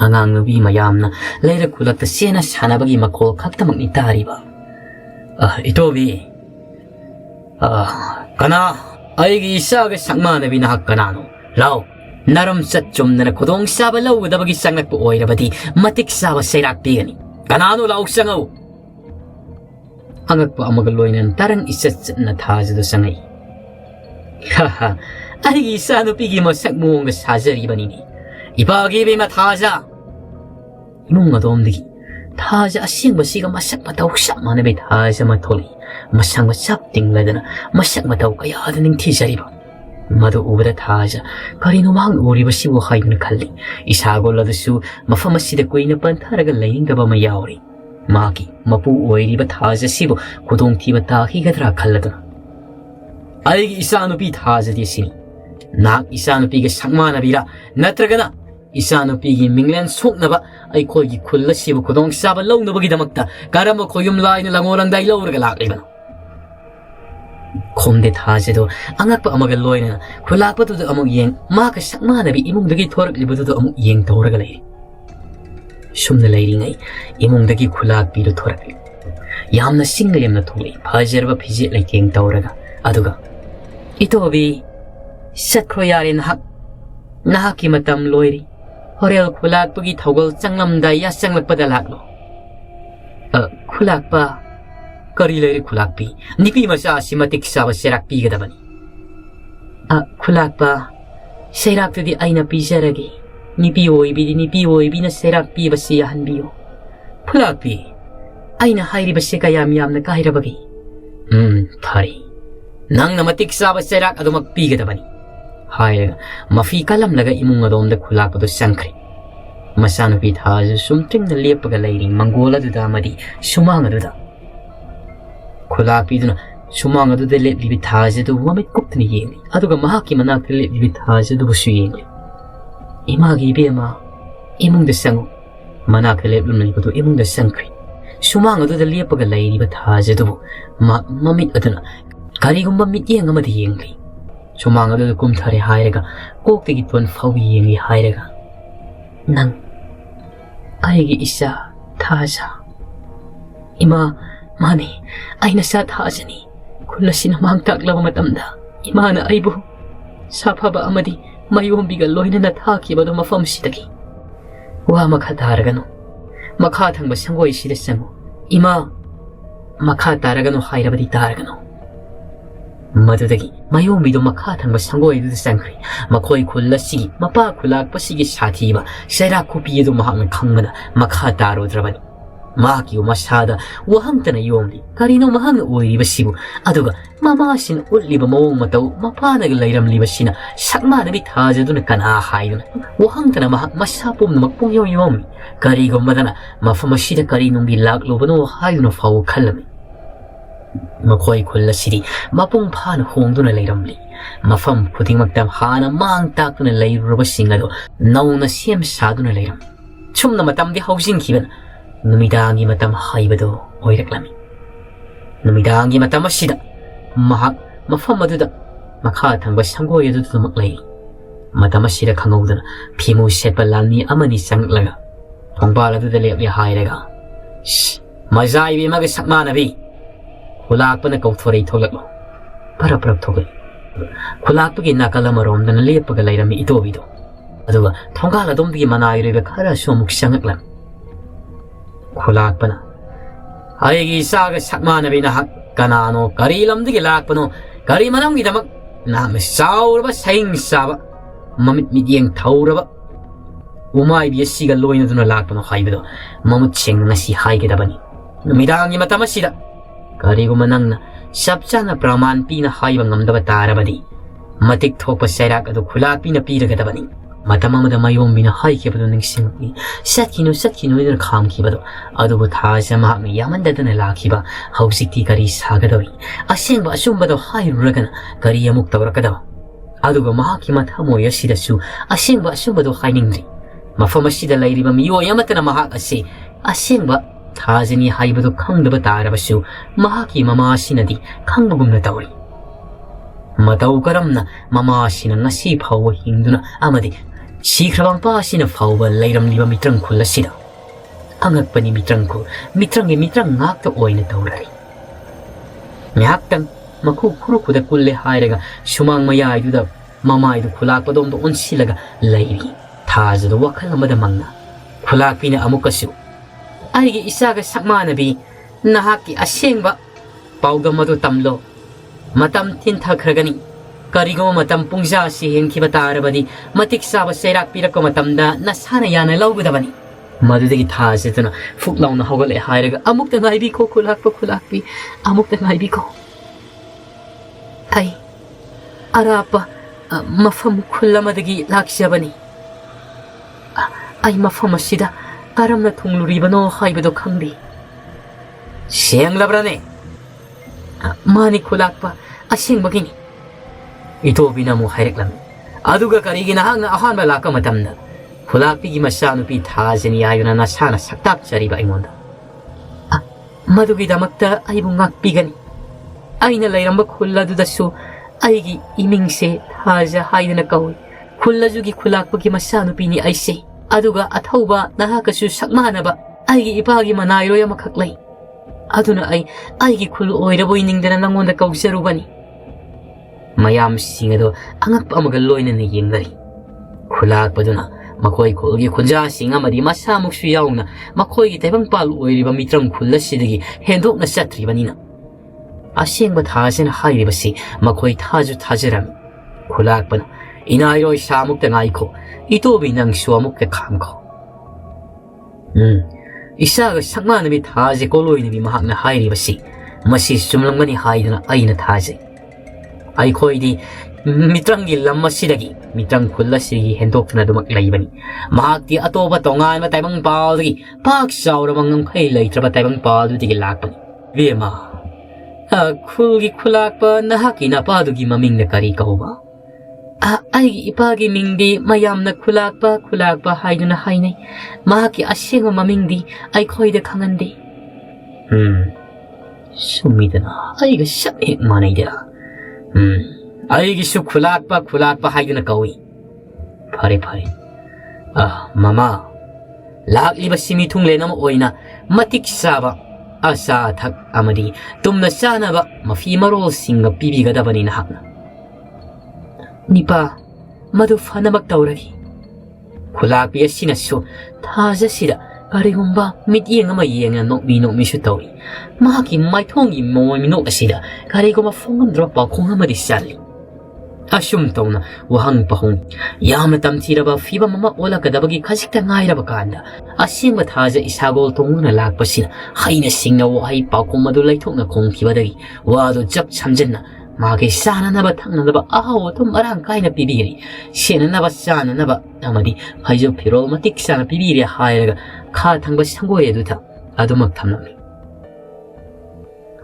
ꯑꯉꯥꯡ ꯅꯨꯄꯤ ꯃꯌꯥꯝꯅ ꯂꯩꯔꯛ ꯈꯨꯜꯂꯛꯇ ꯆꯦꯟꯅ ꯁꯥꯟꯅꯕꯒꯤ ꯃꯈꯣꯜ ꯈꯛꯇꯃꯛꯅꯤ ꯇꯥꯔꯤꯕ. ꯏꯇꯣꯕꯤ ꯀꯅꯥ? ꯑꯩꯒꯤ ꯏꯆꯥꯒ ꯁꯛꯃꯥꯟꯅꯕꯤ ꯅꯍꯥꯛ ꯀꯅꯥꯅꯣ? ꯂꯥꯎ ꯅꯔꯝ ꯆꯠ ꯆꯨꯝꯗꯅ ꯈꯨꯗꯣꯡ ꯆꯥꯕ ꯂꯧꯒꯗꯕꯒꯤ ꯆꯪꯂꯛꯄ ꯑꯣꯏꯔꯕꯗꯤ ꯃꯇꯤꯛ ꯆꯥꯕ ꯆꯩꯔꯥꯛ ꯄꯤꯒꯅꯤ. ꯀꯅꯥꯅꯣ? ꯂꯥꯎ ꯆꯪꯉꯧ. angakpa amaga loinan tarang isat na thajadu sangai haha aigi isanu pigi masak muonga sajari banini ipagi be ma thaja imung adomdigi thaja asing basiga masak matau samana be thaja ma tholi masang masap tingladana masak matau kaya adaning thijariba madu ubada thaja karino mang uri basi wo haidna khalli isago ladasu mafam asida koina pantharaga laingaba ma yauri maki mapu oiriba thaja sibo kudong thiba ta hi gadra khalladana aigi isanu pi thaja di sini nak isanu pi ga sakmana bira natragana isanu pi gi minglen soknaba ai khoi gi khulla sibo kudong saba lawnaba gi damakta karama khoyum laina langoran dai lawraga laklibana khomde thajedo angakpa amaga loina khulakpa tu amuk yeng ma ka sakmana bi imung dagi thorak libudu tu amuk yeng toraga lai sumna lairi ngai imung dagi khulak bi du thorak yamna singlem na tholi phajerba phije lai teng toraga aduga itobi sakro yare na ki matam loiri horel khulak pugi thogol changlam da ya changlak pada laklo khulak pa kari lairi khulak pi nipi masa simatik sawa serak pi gadabani khulak pa serak tu di aina pi seragi nipi oi bi na serak pi basi yahan biyo khulak pi aina hairi basi kayam yam na kahira bagi thari nang na matik sawa serak adumak pi gadabani hairaga mafi kalam laga imung adom da khulak padu sankri masanu pi thaja sumtring na lepaga lairi mangola duda madi sumanga duda khulak pi duna sumanga duda lepi thaja du wamit kuptni yengi aduga mahaki manak lepi thaja du busu yengi imagi bema imung da sangu manak lepi lumni padu imung da sankri sumanga duda lepaga lairi ba thaja du mamit aduna karigumba mit yenga madi yengi sumanga du kum thare hairaga kokte gi ton fawi yengi hairaga nang aigi isa thaja ima mani aina sa thajani kulasina mang taklaba matamda imana aibu saphaba amadi mayombiga loina na thaki badu mafam sidagi wa makha taragano makha thangba sangoi sida sangu ima makha taragano hairabadi taragano madudagi mayombido makha thangba sangoi du sangri makhoi khullasigi mapa khulak pasigi sathiba sera kopi du mahang khangana makha taro drabani maki masada wahangtana yomli karino mahang oiriba sibu aduga mamasin ulliba mawong matau mapanaga lairam liba sina sakmana bi thajaduna kana haiduna wahangtana masapum makpung yomi karigo madana mafamasida karino bi laklobano haiduna faw khallami makhoi khullasidi mapung phan hongduna lairamli mafam khudingmaktam hana mang takuna lairuraba singado nauna sem saduna lairam chumna matamdi housing kiban numidangi matam haibado oiraklami numidangi matam asida mahak mafam aduda makha thangba sangoi adu tumaklai matam asida khangudana phimu setpa lamni amani sanglaga thongbal adu lepli hairaga mazai bi maga sakmana bi khulak pana kauthorei tholaklo parap thogai khulak pagi nakala marom dana lepaga lairami itobido aduga thongal adom bi manai rebe khara somuk sangaklam khulak pana aigi saga sakmana bina hak kanano kari lamdigi lakpano kari manam gi damak nam saurba saing saba mamit midyeng thauraba umai bi siga loina duna lakpano haibedo mamut cheng ngasi haige dabani numidangi matamasida kari gu manangna sabchana praman pina haiba ngamdaba tarabadi matik thokpa serak adu khulak pina piraga dabani matamamada mayom bina haike badu ningsingni satkino ina khamki badu adubu thaja mahak yamandadana lakhiba hausikti kari sagadawi asengba asumbado hairuragana kari amuk tawrakadaba aduga mahaki mathamoy asidasu asengba asumbado hainingri mafam asida lairiba miyo yamatana mahak ase asengba thajani haibadu khangdaba tarabasu mahaki mama sinadi khangbagumna tawri matau karamna mama sina ngasi phawa hingduna amadi sikrabang pa sina phawa lairam liba mitrang khulasida angakpani mitrangku mitrang ngakta oina tawrari ngaktan makhu khuru khuda kulle hairaga sumang maya ayuda mama idu khulak padom do onsilaga lairi thajadu wakhal amada mangna khulak pina amukasu aigi isaga sakmana bi nahaki asengba ꯄꯥꯎꯗꯝ ꯑꯗꯨ ꯇꯝꯂꯣ ꯃꯇꯝ ꯊꯤꯟꯊꯈ꯭ꯔꯒꯅꯤ ꯀꯔꯤꯒꯨꯝꯕ ꯃꯇꯝ ꯄꯨꯡꯖꯥꯁꯤ ꯍꯦꯟꯈꯤꯕ ꯇꯥꯔꯕꯗꯤ ꯃꯇꯤꯛ ꯆꯥꯕ ꯆꯩꯔꯥꯛ ꯄꯤꯔꯛꯄ ꯃꯇꯝꯗ ꯅꯁꯥꯅ ꯌꯥꯅ ꯂꯧꯒꯗꯕꯅꯤ ꯃꯗꯨꯗꯒꯤ ꯊꯥꯖꯗꯨꯅ ꯐꯨꯛ ꯂꯥꯎꯅ ꯍꯧꯒꯠꯂꯦ ꯍꯥꯏꯔꯒ ꯑꯃꯨꯛꯇ ꯉꯥꯏꯕꯤꯈꯣ ꯈꯨꯂꯥꯛꯄ ꯈꯨꯂꯥꯛꯄꯤ ꯑꯃꯨꯛꯇ ꯉꯥꯏꯕꯤꯈꯣ ꯑꯩ ꯑꯔꯥꯞꯄ ꯃꯐꯝ ꯈꯨꯜ ꯑꯃꯗꯒꯤ ꯂꯥꯛꯆꯕꯅꯤ ꯑꯩ ꯃꯐꯝ ꯑꯁꯤꯗ ꯀꯔꯝꯅ ꯊꯨꯡꯂꯨꯔꯤꯕꯅꯣ ꯍꯥꯏꯕꯗꯨ ꯈꯪꯗꯦ ꯁꯦꯡꯂꯕ꯭ꯔꯅꯦ ꯃꯥꯅꯤ ꯈꯨꯂꯥꯛꯄ ꯑꯁꯦꯡꯕꯒꯤꯅꯤ ꯏꯇꯣꯕꯤꯅ ꯑꯃꯨꯛ ꯍꯥꯏꯔꯛꯂꯝꯃꯤ ꯑꯗꯨꯒ ꯀꯔꯤꯒꯤ ꯅꯍꯥꯛꯅ ꯑꯍꯥꯟꯕ ꯂꯥꯛꯄ ꯃꯇꯝꯗ ꯈꯨꯂꯥꯛꯄꯤꯒꯤ ꯃꯆꯥꯅꯨꯄꯤ ꯊꯥꯖꯅꯤ ꯍꯥꯏꯗꯨꯅ ꯅꯁꯥꯅ ꯁꯛꯇꯥꯛꯆꯔꯤꯕ ꯑꯩꯉꯣꯟꯗ ꯃꯗꯨꯒꯤꯗꯃꯛꯇ ꯑꯩꯕꯨ ꯉꯥꯛꯄꯤꯒꯅꯤ ꯑꯩꯅ ꯂꯩꯔꯝꯕ ꯈꯨꯜ ꯑꯗꯨꯗꯁꯨ ꯑꯩꯒꯤ ꯏꯃꯤꯡꯁꯦ ꯊꯥꯖ ꯍꯥꯏꯗꯨꯅ ꯀꯧꯏ ꯈꯨꯜ ꯑꯗꯨꯒꯤ ꯈꯨꯂꯥꯛꯄꯒꯤ ꯃꯆꯥꯅꯨꯄꯤꯅꯤ ꯑꯩꯁꯦ ꯑꯗꯨꯒ ꯑꯊꯧꯕ ꯅꯍꯥꯛꯀꯁꯨ ꯁꯛꯃꯥꯟꯅꯕ ꯑꯩꯒꯤ ꯏꯄꯥꯒꯤ ꯃꯅꯥꯏꯔꯣꯏ ꯑꯃꯈꯛ ꯂꯩ ꯑꯗꯨꯅ ꯑꯩꯒꯤ ꯈꯨꯜ ꯑꯣꯏꯔꯕꯣꯏ ꯅꯤꯡꯗꯅ ꯅꯪꯉꯣꯟꯗ ꯀꯧꯖꯔꯨꯕꯅꯤ ꯃꯌꯥꯝꯁꯤꯡ ꯑꯗꯨ ꯑꯉꯛꯄ ꯑꯃꯒ ꯂꯣꯏꯅꯅ ꯌꯦꯡꯅꯔꯤ ꯈꯨꯂꯥꯛꯄꯗꯨꯅ ꯃꯈꯣꯏ ꯈꯨꯜꯒꯤ ꯈꯨꯟꯖꯥꯁꯤꯡ ꯑꯃꯗꯤ ꯃꯁꯥꯃꯛꯁꯨ ꯌꯥꯎꯅ ꯃꯈꯣꯏꯒꯤ ꯇꯥꯏꯕꯪꯄꯥꯜ ꯑꯣꯏꯔꯤꯕ ꯃꯤꯇ꯭ꯔꯪ ꯈꯨꯜ ꯑꯁꯤꯗꯒꯤ ꯍꯦꯟꯗꯣꯛꯅ ꯆꯠꯇ꯭ꯔꯤꯕꯅꯤꯅ ꯑꯁꯦꯡꯕ ꯊꯥꯖꯅ ꯍꯥꯏꯔꯤꯕꯁꯤ ꯃꯈꯣꯏ ꯊꯥꯖꯨ ꯊꯥꯖꯔꯝꯃꯤ ꯈꯨꯂꯥꯛꯄꯅ ꯏꯅꯥꯏꯔꯣꯏ ꯁꯥꯃꯨꯛꯇ ꯉꯥꯏꯈꯣ ꯏꯇꯣꯕꯤ ꯅꯪꯁꯨ ꯑꯃꯨꯛꯇ ꯈꯥꯡꯈꯣ ꯏꯁꯥꯒ ꯁꯛꯃꯥꯟꯅꯕꯤ ꯊꯥꯖ ꯀꯣꯂꯣꯏꯅꯕꯤ ꯃꯍꯥꯛꯅ ꯍꯥꯏꯔꯤꯕꯁꯤ ꯃꯁꯤ ꯆꯨꯝꯂꯝꯒꯅꯤ ꯍꯥꯏꯗꯨꯅ ꯑꯩꯅ ꯊꯥꯖꯩ ꯑꯩꯈꯣꯏꯗꯤ ꯃꯤꯇ꯭ꯔꯪꯒꯤ ꯂꯝ ꯑꯁꯤꯗꯒꯤ ꯃꯤꯇ꯭ꯔꯪ ꯈꯨꯜ ꯑꯁꯤꯒꯤ ꯍꯦꯟꯗꯣꯛꯇꯨꯅ ꯑꯗꯨꯃꯛ ꯂꯩꯕꯅꯤ ꯃꯍꯥꯛꯇꯤ ꯑꯇꯣꯞꯄ ꯇꯣꯉꯥꯟꯕ ꯇꯥꯏꯕꯪꯄꯥꯜꯗꯒꯤ ꯄꯥꯛ ꯆꯥꯎꯔꯕ ꯉꯝꯈꯩ ꯂꯩꯇ꯭ꯔꯕ ꯇꯥꯏꯕꯪꯄꯥꯜꯗꯨꯗꯒꯤ ꯂꯥꯛꯄꯅꯤ ꯕꯦꯝꯃ ꯈꯨꯜꯒꯤ ꯈꯨꯂꯥꯛꯄ ꯅꯍꯥꯛꯀꯤ ꯅꯄꯥꯗꯨꯒꯤ ꯃꯃꯤꯡꯅ ꯀꯔꯤ ꯀꯧꯕ ꯑꯩꯒꯤ ꯏꯄꯥꯒꯤ ꯃꯤꯡꯗꯤ ꯃꯌꯥꯝꯅ ꯈꯨꯂꯥꯛꯄ ꯈꯨꯂꯥꯛꯄ ꯍꯥꯏꯗꯨꯅ ꯍꯥꯏꯅꯩ ꯃꯍꯥꯛꯀꯤ ꯑꯁꯦꯡꯕ ꯃꯃꯤꯡꯗꯤ ꯑꯩꯈꯣꯏꯗ ꯈꯪꯍꯟꯗꯦ ꯁꯨꯝꯃꯤꯗꯅ ꯑꯩꯒ ꯆꯞ ꯍꯦꯛ ꯃꯥꯟꯅꯩꯗ ꯑꯩꯒꯤꯁꯨ ꯈꯨꯂꯥꯛꯄ ꯈꯨꯂꯥꯛꯄ ꯍꯥꯏꯗꯨꯅ ꯀꯧꯏ ꯐꯔꯦ ꯐꯔꯦ ꯃꯃꯥ ꯂꯥꯛꯂꯤꯕꯁꯤ ꯃꯤꯊꯨꯡꯂꯦꯟ ꯑꯃ ꯑꯣꯏꯅ ꯃꯇꯤꯛ ꯆꯥꯕ ꯑꯆꯥ ꯑꯊꯛ ꯑꯃꯗꯤ ꯇꯨꯝꯅ ꯆꯥꯅꯕ ꯃꯐꯤ ꯃꯔꯣꯜꯁꯤꯡꯒ ꯄꯤꯕꯤꯒꯗꯕꯅꯤ ꯅꯍꯥꯛꯅ ꯅꯤꯄꯥ ꯃꯗꯨ ꯐꯅꯃꯛ ꯇꯧꯔꯒꯦ ꯈꯨꯂꯥꯛꯄꯤ ꯑꯁꯤꯅꯁꯨ ꯊꯥꯖꯁꯤꯗ ꯀꯔꯤꯒꯨꯝꯕ ꯃꯤꯠꯌꯦꯡ ꯑꯃ ꯌꯦꯡꯅ ꯅꯣꯛꯃꯤ ꯅꯣꯛꯃꯤꯁꯨ ꯇꯧꯏ ꯃꯍꯥꯛꯀꯤ ꯃꯥꯏꯊꯣꯡꯒꯤ ꯃꯑꯣꯡ ꯃꯤꯅꯣꯛ ꯑꯁꯤꯗ ꯀꯔꯤꯒꯨꯝꯕ ꯐꯣꯡꯉꯝꯗ꯭ꯔꯕ ꯄꯥꯎꯈꯣꯡ ꯑꯃꯗꯤ ꯆꯜꯂꯤ ꯑꯁꯨꯝ ꯇꯧꯅ ꯋꯥꯍꯪ ꯄꯥꯎꯈꯨꯝ ꯌꯥꯝꯅ ꯇꯝꯊꯤꯔꯕ ꯐꯤꯕꯝ ꯑꯃ ꯑꯣꯜꯂꯛꯀꯗꯕꯒꯤ ꯈꯖꯤꯛꯇ ꯉꯥꯏꯔꯕ ꯀꯥꯟꯗ ꯑꯁꯦꯡꯕ ꯊꯥꯖ ꯏꯁꯥꯒꯣꯜ ꯇꯣꯡꯗꯨꯅ ꯂꯥꯛꯄꯁꯤꯅ ꯍꯩꯅ ꯁꯤꯡꯅ ꯋꯥꯍꯩ ꯄꯥꯎꯈꯨꯝ ꯑꯗꯨ ꯂꯩꯊꯣꯛꯅ ꯈꯣꯡꯈꯤꯕꯗꯒꯤ ꯋꯥꯗꯨ ꯖꯞ ꯁꯝꯖꯤꯟꯅ ꯃꯥꯒꯤ ꯆꯥꯅꯅꯕ ꯊꯛꯅꯅꯕ ꯑꯍꯥꯎ ꯑꯊꯨꯝ ꯃꯔꯥꯡ ꯀꯥꯏꯅ ꯄꯤꯕꯤꯔꯤ ꯁꯦꯠꯅꯅꯕ ꯆꯥꯅꯅꯕ ꯑꯃꯗꯤ ꯐꯩꯖꯨꯞ ꯐꯤꯔꯣꯜ ꯃꯇꯤꯛ ꯆꯥꯅ ꯄꯤꯕꯤꯔꯦ ꯍꯥꯏꯔꯒ ꯈꯥ ꯊꯪꯕ ꯁꯪꯒꯣꯏ ꯑꯗꯨꯗ ꯑꯗꯨꯃꯛ ꯊꯝꯂꯝꯃꯤ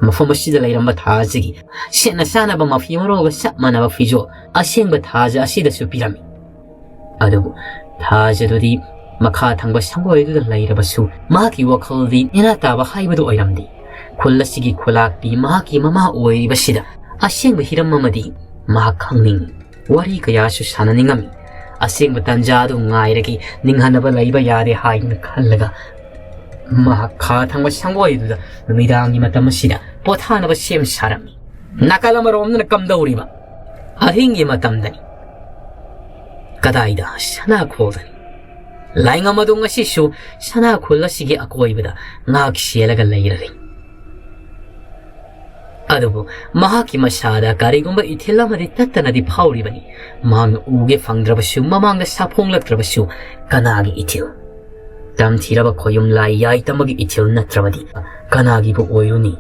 ꯃꯐꯝ ꯑꯁꯤꯗ ꯂꯩꯔꯝꯕ ꯊꯥꯖꯒꯤ ꯁꯦꯠꯅ ꯆꯥꯅꯕ ꯃꯐꯤ ꯃꯔꯣꯜꯒ ꯆꯞ ꯃꯥꯟꯅꯕ ꯐꯤꯖꯣꯜ ꯑꯁꯦꯡꯕ ꯊꯥꯖ ꯑꯁꯤꯗꯁꯨ ꯄꯤꯔꯝꯃꯤ ꯑꯗꯨꯕꯨ ꯊꯥꯖꯗꯨꯗꯤ ꯃꯈꯥ ꯊꯪꯕ ꯁꯪꯒꯣꯏ ꯑꯗꯨꯗ ꯂꯩꯔꯕꯁꯨ ꯃꯍꯥꯛꯀꯤ ꯋꯥꯈꯜꯗꯤ ꯅꯦꯅꯥ ꯇꯥꯕ ꯍꯥꯏꯕꯗꯨ ꯑꯣꯏꯔꯝꯗꯦ ꯈꯨꯜ ꯑꯁꯤꯒꯤ ꯈꯨꯂꯥꯛꯄꯤ ꯃꯍꯥꯛꯀꯤ ꯃꯃꯥ ꯑꯣꯏꯔꯤꯕꯁꯤꯗ ꯑꯁꯦꯡꯕ ꯍꯤꯔꯝ ꯑꯃꯗꯤ ꯃꯍꯥꯛ ꯈꯪꯅꯤꯡꯉꯤ ꯋꯥꯔꯤ ꯀꯌꯥꯁꯨ ꯁꯥꯟꯅꯅꯤꯡꯉꯝꯃꯤ ꯑꯁꯦꯡꯕ ꯇꯥꯟꯖꯥ ꯑꯗꯨ ꯉꯥꯏꯔꯒ ꯅꯤꯡꯍꯟꯅꯕ ꯂꯩꯕ ꯌꯥꯗꯦ ꯍꯥꯏꯅ ꯈꯜꯂꯒ ꯃꯍꯥꯛ ꯈꯥ ꯊꯪꯕ ꯁꯪꯒꯣꯏꯗꯨꯗ ꯅꯨꯃꯤꯗꯥꯡꯒꯤ ꯃꯇꯝ ꯑꯁꯤꯗ ꯄꯣꯊꯥꯅꯕ ꯁꯦꯝ ꯁꯥꯔꯝꯃꯤ ꯅꯥꯀꯜ ꯑꯃꯔꯣꯝꯗꯅ ꯀꯝꯗꯧꯔꯤꯕ ꯑꯍꯤꯡꯒꯤ ꯃꯇꯝꯗꯅꯤ ꯀꯗꯥꯏꯗ ꯁꯅꯥꯈꯣꯜꯗꯅꯤ ꯂꯥꯏꯉꯝ ꯑꯗꯨ ꯉꯁꯤꯁꯨ ꯁꯅꯥꯈꯣꯜ ꯑꯁꯤꯒꯤ ꯑꯀꯣꯏꯕꯗ ꯉꯥꯛ ꯁꯦꯜꯂꯒ ꯂꯩꯔꯔꯤ ꯑꯗꯨꯕꯨ ꯃꯍꯥꯛꯀꯤ ꯃꯁꯥꯗ ꯀꯔꯤꯒꯨꯝꯕ ꯏꯊꯤꯜ ꯑꯃꯗꯤ ꯇꯠꯇꯅꯗꯤ ꯐꯥꯎꯔꯤꯕꯅꯤ ꯃꯍꯥꯛꯅ ꯎꯒꯦ ꯐꯪꯗ꯭ꯔꯕꯁꯨ ꯃꯃꯥꯡꯗ ꯁꯥꯐꯣꯡꯂꯛꯇ꯭ꯔꯕꯁꯨ ꯀꯅꯥꯒꯤ ꯏꯊꯤꯜ ꯇꯝꯊꯤꯔꯕ ꯈꯣꯌꯨꯝ ꯂꯥꯏ ꯌꯥꯏꯇꯝꯕꯒꯤ ꯏꯊꯤꯜ ꯅꯠꯇ꯭ꯔꯕꯗꯤ ꯀꯅꯥꯒꯤꯕꯨ ꯑꯣꯏꯔꯨꯅꯤ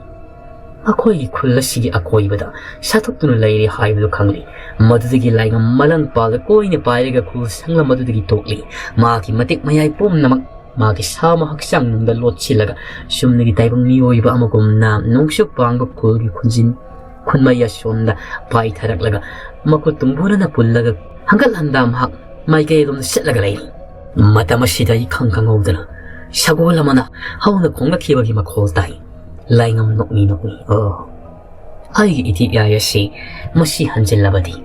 ꯑꯩꯈꯣꯏꯒꯤ ꯈꯨꯜ ꯑꯁꯤꯒꯤ ꯑꯀꯣꯏꯕꯗ ꯁꯥꯠꯇꯣꯛꯇꯨꯅ ꯂꯩꯔꯤ ꯍꯥꯏꯕꯗꯨ ꯈꯪꯂꯤ ꯃꯗꯨꯗꯒꯤ ꯂꯥꯏꯉꯝ ꯃꯂꯪꯄꯥꯜꯗ ꯀꯣꯏꯅ ꯄꯥꯏꯔꯒ ꯈꯨꯜ ꯁꯪꯂꯝ ꯑꯗꯨꯗꯒꯤ ꯇꯣꯛꯂꯤ ꯃꯍꯥꯛꯀꯤ ꯃꯇꯤꯛ ꯃꯌꯥꯏ ꯄꯨꯝꯅꯃꯛ ꯃꯥꯒꯤ ꯁꯥꯃ ꯍꯛꯆꯥꯡꯗ ꯂꯣꯠꯁꯤꯜꯂꯒ ꯆꯨꯝꯅꯒꯤ ꯇꯥꯏꯕꯪ ꯃꯤꯑꯣꯏꯕ ꯑꯃꯒꯨꯝꯅ ꯅꯣꯡꯆꯨꯞ ꯄꯥꯡꯕ ꯈꯨꯜꯒꯤ ꯈꯨꯟꯃꯩ ꯑꯁꯣꯝꯗ ꯄꯥꯏꯊꯔꯛꯂꯒ ꯃꯈꯨꯠ ꯇꯨꯡꯕꯨꯔꯅ ꯄꯨꯜꯂꯒ ꯍꯪꯒꯠ ꯍꯟꯗꯥ ꯃꯍꯥꯛ ꯃꯥꯏꯀꯩꯔꯣꯝꯗ ꯆꯠꯂꯒ ꯂꯩꯔꯤ ꯃꯇꯝ ꯑꯁꯤꯗ ꯏꯈꯪ ꯈꯪꯍꯧꯗꯅ ꯁꯒꯣꯜ ꯑꯃꯅ ꯍꯧꯅ ꯈꯣꯡꯂꯛꯈꯤꯕꯒꯤ ꯃꯈꯣꯜ ꯇꯥꯏ ꯂꯥꯏꯉꯝ ꯅꯣꯛꯃꯤ ꯅꯣꯛꯃꯤ ꯑꯩꯒꯤ ꯏꯊꯤꯛꯌꯥꯏ ꯑꯁꯤ ꯃꯁꯤ ꯍꯟꯖꯤꯜꯂꯕꯗꯤ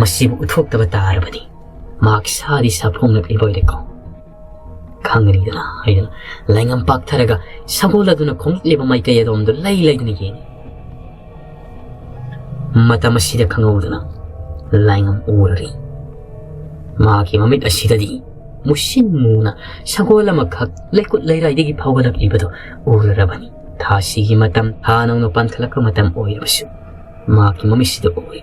ꯃꯁꯤꯕꯨ ꯎꯠꯊꯣꯛꯇꯕ ꯇꯥꯔꯕꯗꯤ ꯃꯍꯥꯛ ꯁꯥꯗꯤ ꯁꯥꯐꯣꯡꯂꯛꯂꯤꯕ ꯑꯣꯏꯔꯦꯀꯣ ꯈꯪꯒꯅꯤꯗꯅ ꯍꯥꯏꯗꯅ ꯂꯥꯏꯉꯝ ꯄꯥꯛꯊꯔꯒ ꯁꯒꯣꯜ ꯑꯗꯨꯅ ꯈꯣꯡꯂꯛꯂꯤꯕ ꯃꯥꯏꯀꯩ ꯑꯗꯣꯝꯗ ꯂꯩꯗꯨꯅ ꯌꯦꯡꯉꯤ ꯃꯇꯝ ꯑꯁꯤꯗ ꯈꯪꯍꯧꯗꯅ ꯂꯥꯏꯉꯝ ꯎꯔꯔꯤ ꯃꯍꯥꯛꯀꯤ ꯃꯃꯤꯠ ꯑꯁꯤꯗꯗꯤ ꯃꯨꯁꯤꯟ ꯃꯨꯅ ꯁꯒꯣꯜ ꯑꯃꯈꯛ ꯂꯩꯀꯨꯠ ꯂꯩꯔꯥꯏꯗꯒꯤ ꯐꯥꯎꯒꯠꯂꯛꯂꯤꯕꯗꯨ ꯎꯔꯔꯕꯅꯤ ꯊꯥꯁꯤꯒꯤ ꯃꯇꯝ ꯊꯥ ꯅꯧꯅ ꯄꯥꯟꯈꯠꯂꯛꯄ ꯃꯇꯝ ꯑꯣꯏꯔꯕꯁꯨ ꯃꯍꯥꯛꯀꯤ ꯃꯃꯤꯠꯁꯤꯗ ꯎꯏ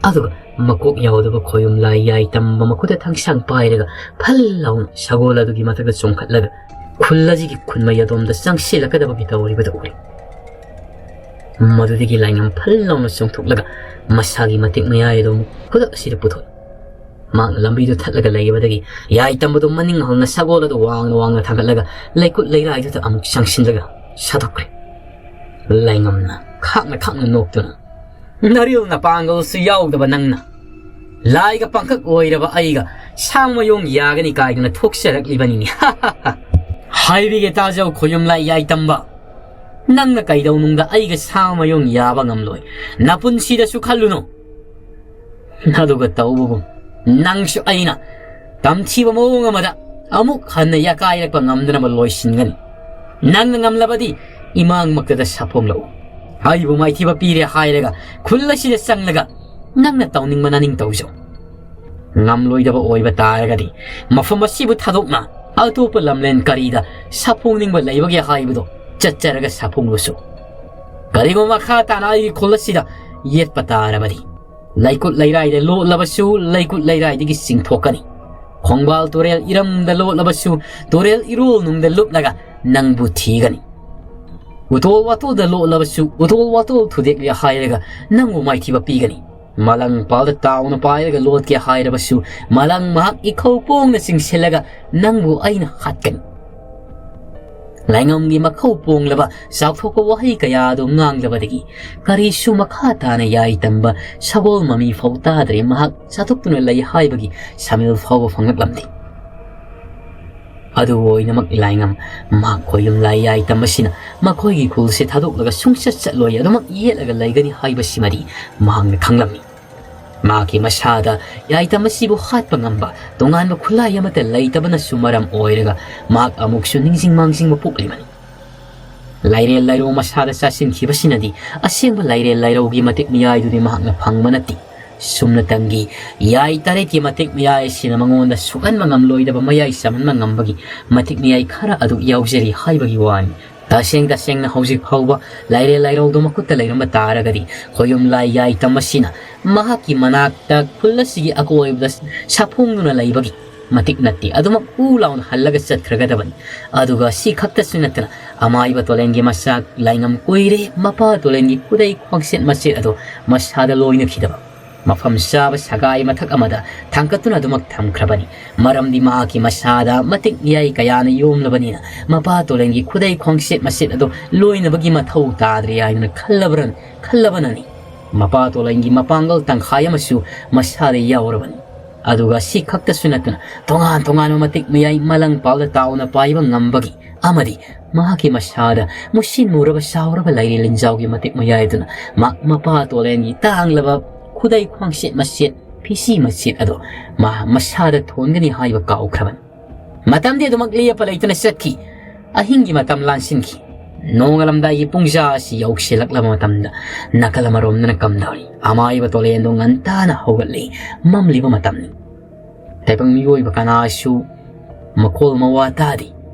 ꯑꯗꯨꯒ ꯃꯀꯣꯛ ꯌꯥꯎꯗꯕ ꯈꯣꯌꯨꯝ ꯂꯥꯏ ꯌꯥꯏ ꯇꯝꯕ ꯃꯈꯨꯠꯇ ꯊꯥꯡꯁꯥꯡ ꯄꯥꯏꯔꯒ ꯐꯜ ꯂꯥꯎꯅ ꯁꯒꯣꯜ ꯑꯗꯨꯒꯤ ꯃꯊꯛꯇ ꯆꯣꯡꯈꯠꯂꯒ ꯈꯨꯜ ꯑꯁꯤꯒꯤ ꯈꯨꯟꯃꯩ ꯑꯗꯣꯝꯗ ꯆꯪꯁꯤꯜꯂꯛꯀꯗꯕꯒꯤ ꯇꯧꯔꯤꯕꯗꯨ ꯎꯔꯤ ꯃꯗꯨꯗꯒꯤ ꯂꯥꯏꯉꯝ ꯐꯜ ꯂꯥꯎꯅ ꯆꯣꯡꯊꯣꯛꯂꯒ ꯃꯁꯥꯒꯤ ꯃꯇꯤꯛ ꯃꯌꯥꯏ ꯑꯗꯨ ꯈꯨꯗꯛ ꯑꯁꯤꯗ ꯄꯨꯊꯣꯛꯏ ꯃꯍꯥꯛꯅ ꯂꯝꯕꯤꯗꯨ ꯊꯠꯂꯒ ꯂꯩꯕꯗꯒꯤ ꯌꯥꯏ ꯇꯝꯕꯗꯨ ꯃꯅꯤꯡ ꯍꯜꯅ ꯁꯒꯣꯜ ꯑꯗꯨ ꯋꯥꯡꯅ ꯊꯥꯡꯒꯠꯂꯒ ꯂꯩꯀꯨꯠ ꯂꯩꯔꯥꯏꯗꯨꯗ ꯑꯃꯨꯛ ꯆꯪꯁꯤꯜꯂꯒ ꯁꯥꯗꯣꯛꯈ꯭ꯔꯦ ꯂꯥꯏꯉꯝꯅ ꯈꯥꯛꯅ ꯅꯣꯛꯇꯨꯅ ꯅꯔꯤꯜ ꯅꯄꯥꯡꯒꯜꯁꯨ ꯌꯥꯎꯗꯕ ꯅꯪꯅ ꯂꯥꯏꯒ ꯄꯥꯡꯈꯛ ꯑꯣꯏꯔꯕ ꯑꯩꯒ ꯁꯥꯡꯃꯌꯣꯡ ꯌꯥꯒꯅꯤ ꯀꯥꯏꯗꯨꯅ ꯊꯣꯛꯆꯔꯛꯂꯤꯕꯅꯤꯅꯦ ꯍꯥꯏꯕꯤꯒꯦ ꯇꯥꯖꯧ ꯈꯣꯌꯨꯝ ꯂꯥꯏ ꯌꯥꯏ ꯇꯝꯕ ꯅꯪꯅ ꯀꯩꯗꯧꯅꯨꯡꯗ ꯑꯩꯒ ꯁꯥꯡꯃꯌꯣꯡ ꯌꯥꯕ ꯉꯝꯂꯣꯏ ꯅꯄꯨꯟꯁꯤꯗꯁꯨ ꯈꯜꯂꯨꯅꯨ ꯑꯗꯨꯒ ꯇꯧꯕꯒꯨꯝ ꯅꯪꯁꯨ ꯑꯩꯅ ꯇꯝꯊꯤꯕ ꯃꯑꯣꯡ ꯑꯃꯗ ꯑꯃꯨꯛ ꯍꯟꯅ ꯌꯥꯀꯥꯏꯔꯛꯄ ꯉꯝꯗꯅꯕ ꯂꯣꯏꯁꯤꯟꯒꯅꯤ ꯅꯪꯅ ꯉꯝꯂꯕꯗꯤ ꯏꯃꯥꯡꯃꯛꯇꯗ ꯁꯥꯐꯣꯡꯂꯛꯎ ꯑꯩꯕꯨ ꯃꯥꯏꯊꯤꯕ ꯄꯤꯔꯦ ꯍꯥꯏꯔꯒ ꯈꯨꯜ ꯑꯁꯤꯗ ꯆꯪꯂꯒ ꯅꯪꯅ ꯇꯧꯅꯤꯡꯕ ꯅꯅꯤꯡ ꯇꯧꯖꯧ ꯉꯝꯂꯣꯏꯗꯕ ꯑꯣꯏꯕ ꯇꯥꯔꯒꯗꯤ ꯃꯐꯝ ꯑꯁꯤꯕꯨ ꯊꯥꯗꯣꯛꯅ ꯑꯇꯣꯞꯄ ꯂꯝꯂꯦꯟ ꯀꯔꯤꯗ ꯁꯥꯐꯣꯡꯅꯤꯡꯕ ꯂꯩꯕꯒꯦ ꯍꯥꯏꯕꯗꯣ ꯆꯠꯆꯔꯒ ꯁꯥꯐꯣꯡꯂꯨꯁꯨ ꯀꯔꯤꯒꯨꯝꯕ ꯃꯈꯥ ꯇꯥꯅ ꯑꯩꯒꯤ ꯈꯨꯜ ꯑꯁꯤꯗ ꯌꯦꯠꯄ ꯇꯥꯔꯕꯗꯤ ꯂꯩꯀꯨꯠ ꯂꯩꯔꯥꯏꯗ ꯂꯣꯠꯂꯕꯁꯨ ꯂꯩꯀꯨꯠ ꯂꯩꯔꯥꯏꯗꯒꯤ ꯆꯤꯡꯊꯣꯛꯀꯅꯤ ꯈꯣꯡꯕꯥꯜ ꯇꯨꯔꯦꯜ ꯏꯔꯝꯗ ꯂꯣꯠꯂꯕꯁꯨ ꯇꯨꯔꯦꯜ ꯏꯔꯣꯜꯅꯨꯡꯗ ꯂꯨꯞꯂꯒ ꯅꯪꯕꯨ ꯊꯤꯒꯅꯤ ꯎꯇꯣꯜ ꯋꯥꯇꯣꯜꯗ ꯂꯣꯠꯂꯕꯁꯨ ꯎꯇꯣꯜ ꯋꯥꯇꯣꯜ ꯊꯨꯗꯦꯛꯂꯦ ꯍꯥꯏꯔꯒ ꯅꯪꯕꯨ ꯃꯥꯏꯊꯤꯕ ꯄꯤꯒꯅꯤ ꯃꯂꯪ ꯄꯥꯜꯗ ꯇꯥꯎꯅ ꯄꯥꯏꯔꯒ ꯂꯣꯠꯀꯦ ꯍꯥꯏꯔꯕꯁꯨ ꯃꯂꯪ ꯃꯍꯥꯛ ꯏꯈꯧ ꯄꯣꯡꯅ ꯆꯤꯡꯁꯤꯜꯂꯒ ꯅꯪꯕꯨ ꯑꯩꯅ ꯍꯥꯠꯀꯅꯤ ꯂꯥꯏꯉꯝꯒꯤ ꯃꯈꯧ ꯄꯣꯡꯂꯕ ꯆꯥꯎꯊꯣꯛꯄ ꯋꯥꯍꯩ ꯀꯌꯥ ꯑꯗꯨ ꯉꯥꯡꯂꯕꯗꯒꯤ ꯀꯔꯤꯁꯨ ꯃꯈꯥ ꯇꯥꯅ ꯌꯥꯏ ꯇꯝꯕ ꯁꯒꯣꯜ ꯃꯃꯤ ꯐꯥꯎ ꯇꯥꯗ꯭ꯔꯦ ꯃꯍꯥꯛ ꯆꯥꯊꯣꯛꯇꯨꯅ ꯂꯩ ꯍꯥꯏꯕꯒꯤ ꯁꯃꯤꯜ ꯐꯥꯎꯕ ꯐꯪꯂꯛꯂꯝꯗꯦ ꯑꯗꯨ ꯑꯣꯏꯅꯃꯛ ꯂꯥꯏꯉꯝ ꯃꯍꯥꯛ ꯈꯣꯌꯨꯝ ꯂꯥꯏ ꯌꯥꯏ ꯇꯝꯕꯁꯤꯅ ꯃꯈꯣꯏꯒꯤ ꯈꯨꯜꯁꯦ ꯊꯥꯗꯣꯛꯂꯒ ꯁꯨꯡꯆꯠ ꯆꯠꯂꯣꯏ ꯑꯗꯨꯃꯛ ꯌꯦꯠꯂꯒ ꯂꯩꯒꯅꯤ ꯍꯥꯏꯕꯁꯤꯃꯗꯤ ꯃꯍꯥꯛꯅ ꯈꯪꯂꯝꯃꯤ ꯃꯍꯥꯛꯀꯤ ꯃꯁꯥꯗ ꯌꯥꯏ ꯇꯝꯕꯁꯤꯕꯨ ꯍꯥꯠꯄ ꯉꯝꯕ ꯇꯣꯉꯥꯟꯕ ꯈꯨꯠꯂꯥꯏ ꯑꯃꯠꯇ ꯂꯩꯇꯕꯅꯁꯨ ꯃꯔꯝ ꯑꯣꯏꯔꯒ ꯃꯍꯥꯛ ꯑꯃꯨꯛꯁꯨ ꯅꯤꯡꯁꯤꯡ ꯃꯥꯡꯖꯤꯡꯕ ꯄꯣꯛꯂꯤꯕꯅꯤ ꯂꯩꯔꯦꯜ ꯂꯩꯔꯧ ꯃꯁꯥꯗ ꯆꯥꯁꯤꯟꯈꯤꯕꯁꯤꯅꯗꯤ ꯑꯁꯦꯡꯕ ꯂꯩꯔꯦꯜ ꯂꯩꯔꯧꯒꯤ ꯃꯇꯤꯛ ꯃꯌꯥꯏꯗꯨꯗꯤ ꯃꯍꯥꯛꯅ ꯐꯪꯕ ꯅꯠꯇꯦ ꯁꯨꯝꯅꯇꯪꯒꯤ ꯌꯥꯏ ꯇꯔꯦꯠꯀꯤ ꯃꯇꯤꯛ ꯃꯌꯥꯏ ꯑꯁꯤꯅ ꯃꯉꯣꯟꯗ ꯁꯣꯛꯍꯟꯕ ꯉꯝꯂꯣꯏꯗꯕ ꯃꯌꯥꯏ ꯆꯝꯍꯟꯕ ꯉꯝꯕꯒꯤ ꯃꯇꯤꯛ ꯃꯌꯥꯏ ꯈꯔ ꯑꯗꯨ ꯌꯥꯎꯖꯔꯤ ꯍꯥꯏꯕꯒꯤ ꯋꯥꯅꯤ ꯇꯁꯦꯡꯅ ꯍꯧꯖꯤꯛ ꯐꯥꯎꯕ ꯂꯩꯔꯦꯜ ꯂꯩꯔꯧꯗꯨ ꯃꯈꯨꯠꯇ ꯂꯩꯔꯝꯕ ꯇꯥꯔꯒꯗꯤ ꯈꯣꯌꯨꯝ ꯂꯥꯏ ꯌꯥꯏ ꯇꯝꯕꯁꯤꯅ ꯃꯍꯥꯛꯀꯤ ꯃꯅꯥꯛꯇ ꯈꯨꯜ ꯑꯁꯤꯒꯤ ꯑꯀꯣꯏꯕꯗ ꯁꯥꯐꯣꯡꯗꯨꯅ ꯂꯩꯕꯒꯤ ꯃꯇꯤꯛ ꯅꯠꯇꯦ ꯑꯗꯨꯃꯛ ꯎ ꯂꯥꯎꯅ ꯍꯜꯂꯒ ꯆꯠꯈ꯭ꯔꯒꯗꯕꯅꯤ ꯑꯗꯨꯒ ꯁꯤ ꯈꯛꯇꯁꯨ ꯅꯠꯇꯅ ꯑꯃꯥꯏꯕ ꯇꯣꯂꯦꯟꯒꯤ ꯃꯆꯥꯛ ꯂꯥꯏꯉꯝ ꯀꯨꯏꯔꯦ ꯃꯄꯥ ꯇꯣꯂꯦꯟꯒꯤ ꯈꯨꯗꯩ ꯈ꯭ꯋꯥꯡꯁꯦꯠ ꯃꯆꯦꯠ ꯑꯗꯨ ꯃꯁꯥꯗ ꯂꯣꯏꯅꯈꯤꯗꯕ ꯃꯐꯝ ꯆꯥꯕ ꯁꯒꯥꯏ ꯃꯊꯛ ꯑꯃꯗ ꯊꯥꯡꯀꯠꯇꯨꯅ ꯑꯗꯨꯃꯛ ꯊꯝꯈ꯭ꯔꯕꯅꯤ ꯃꯔꯝꯗꯤ ꯃꯍꯥꯛꯀꯤ ꯃꯁꯥꯗ ꯃꯇꯤꯛ ꯃꯌꯥꯏ ꯀꯌꯥꯅ ꯌꯣꯝꯂꯕꯅꯤꯅ ꯃꯄꯥ ꯇꯣꯂꯦꯟꯒꯤ ꯈꯨꯗꯩ ꯈ꯭ꯋꯥꯡꯁꯦꯠ ꯃꯆꯦꯠ ꯑꯗꯨ ꯂꯣꯏꯅꯕꯒꯤ ꯃꯊꯧ ꯇꯥꯗ꯭ꯔꯦ ꯍꯥꯏꯗꯨꯅ ꯈꯜꯂꯕꯅꯅꯤ ꯃꯄꯥ ꯇꯣꯂꯦꯟꯒꯤ ꯃꯄꯥꯡꯒꯜ ꯇꯪꯈꯥꯏ ꯑꯃꯁꯨ ꯃꯁꯥꯗ ꯌꯥꯎꯔꯕꯅꯤ ꯑꯗꯨꯒ ꯁꯤ ꯈꯛꯇꯁꯨ ꯅꯠꯇꯅ ꯇꯣꯉꯥꯟꯕ ꯃꯇꯤꯛ ꯃꯌꯥꯏ ꯃꯂꯪ ꯄꯥꯜꯗ ꯇꯥꯎꯅ ꯄꯥꯏꯕ ꯉꯝꯕꯒꯤ ꯑꯃꯗꯤ ꯃꯍꯥꯛꯀꯤ ꯃꯁꯥꯗ ꯃꯨꯁꯤꯟ ꯃꯨꯔꯕ ꯆꯥꯎꯔꯕ ꯂꯩꯔꯦꯜ ꯂꯤꯟꯖꯥꯎꯒꯤ ꯃꯇꯤꯛ ꯃꯌꯥꯏꯗꯨꯅ ꯃꯄꯥ ꯇꯣꯂꯦꯟꯒꯤ ꯇꯥꯡꯂꯕ ꯈꯨꯗꯩ ꯈ꯭ꯋꯥꯡꯁꯦꯠ ꯃꯆꯦꯠ ꯐꯤꯁꯤ ꯃꯆꯦꯠ ꯑꯗꯣ ꯃꯁꯥꯗ ꯊꯣꯟꯒꯅꯤ ꯍꯥꯏꯕ ꯀꯥꯎꯈ꯭ꯔꯕꯅꯤ ꯃꯇꯝꯗꯤ ꯑꯗꯨꯃꯛ ꯂꯦꯞꯄ ꯂꯩꯇꯅ ꯆꯠꯈꯤ ꯑꯍꯤꯡꯒꯤ ꯃꯇꯝ ꯂꯥꯟꯁꯤꯟꯈꯤ ꯅꯣꯡꯉꯥꯜꯂꯝꯗꯥꯏꯒꯤ ꯄꯨꯡꯖꯥ ꯑꯁꯤ ꯌꯧꯁꯤꯜꯂꯛꯂꯕ ꯃꯇꯝꯗ ꯅꯥꯀꯜ ꯑꯃꯔꯣꯝꯗꯅ ꯀꯝꯗꯧꯔꯤ ꯑꯃꯥꯏꯕ ꯇꯣꯂꯦꯟꯗꯣ ꯉꯟꯇꯥꯅ ꯍꯧꯒꯠꯂꯤ ꯃꯝꯂꯤꯕ ꯃꯇꯝꯅꯤ ꯇꯥꯏꯕꯪ ꯃꯤꯑꯣꯏꯕ ꯀꯅꯥꯁꯨ ꯃꯈꯣꯜ ꯃꯋꯥ ꯇꯥꯗꯦ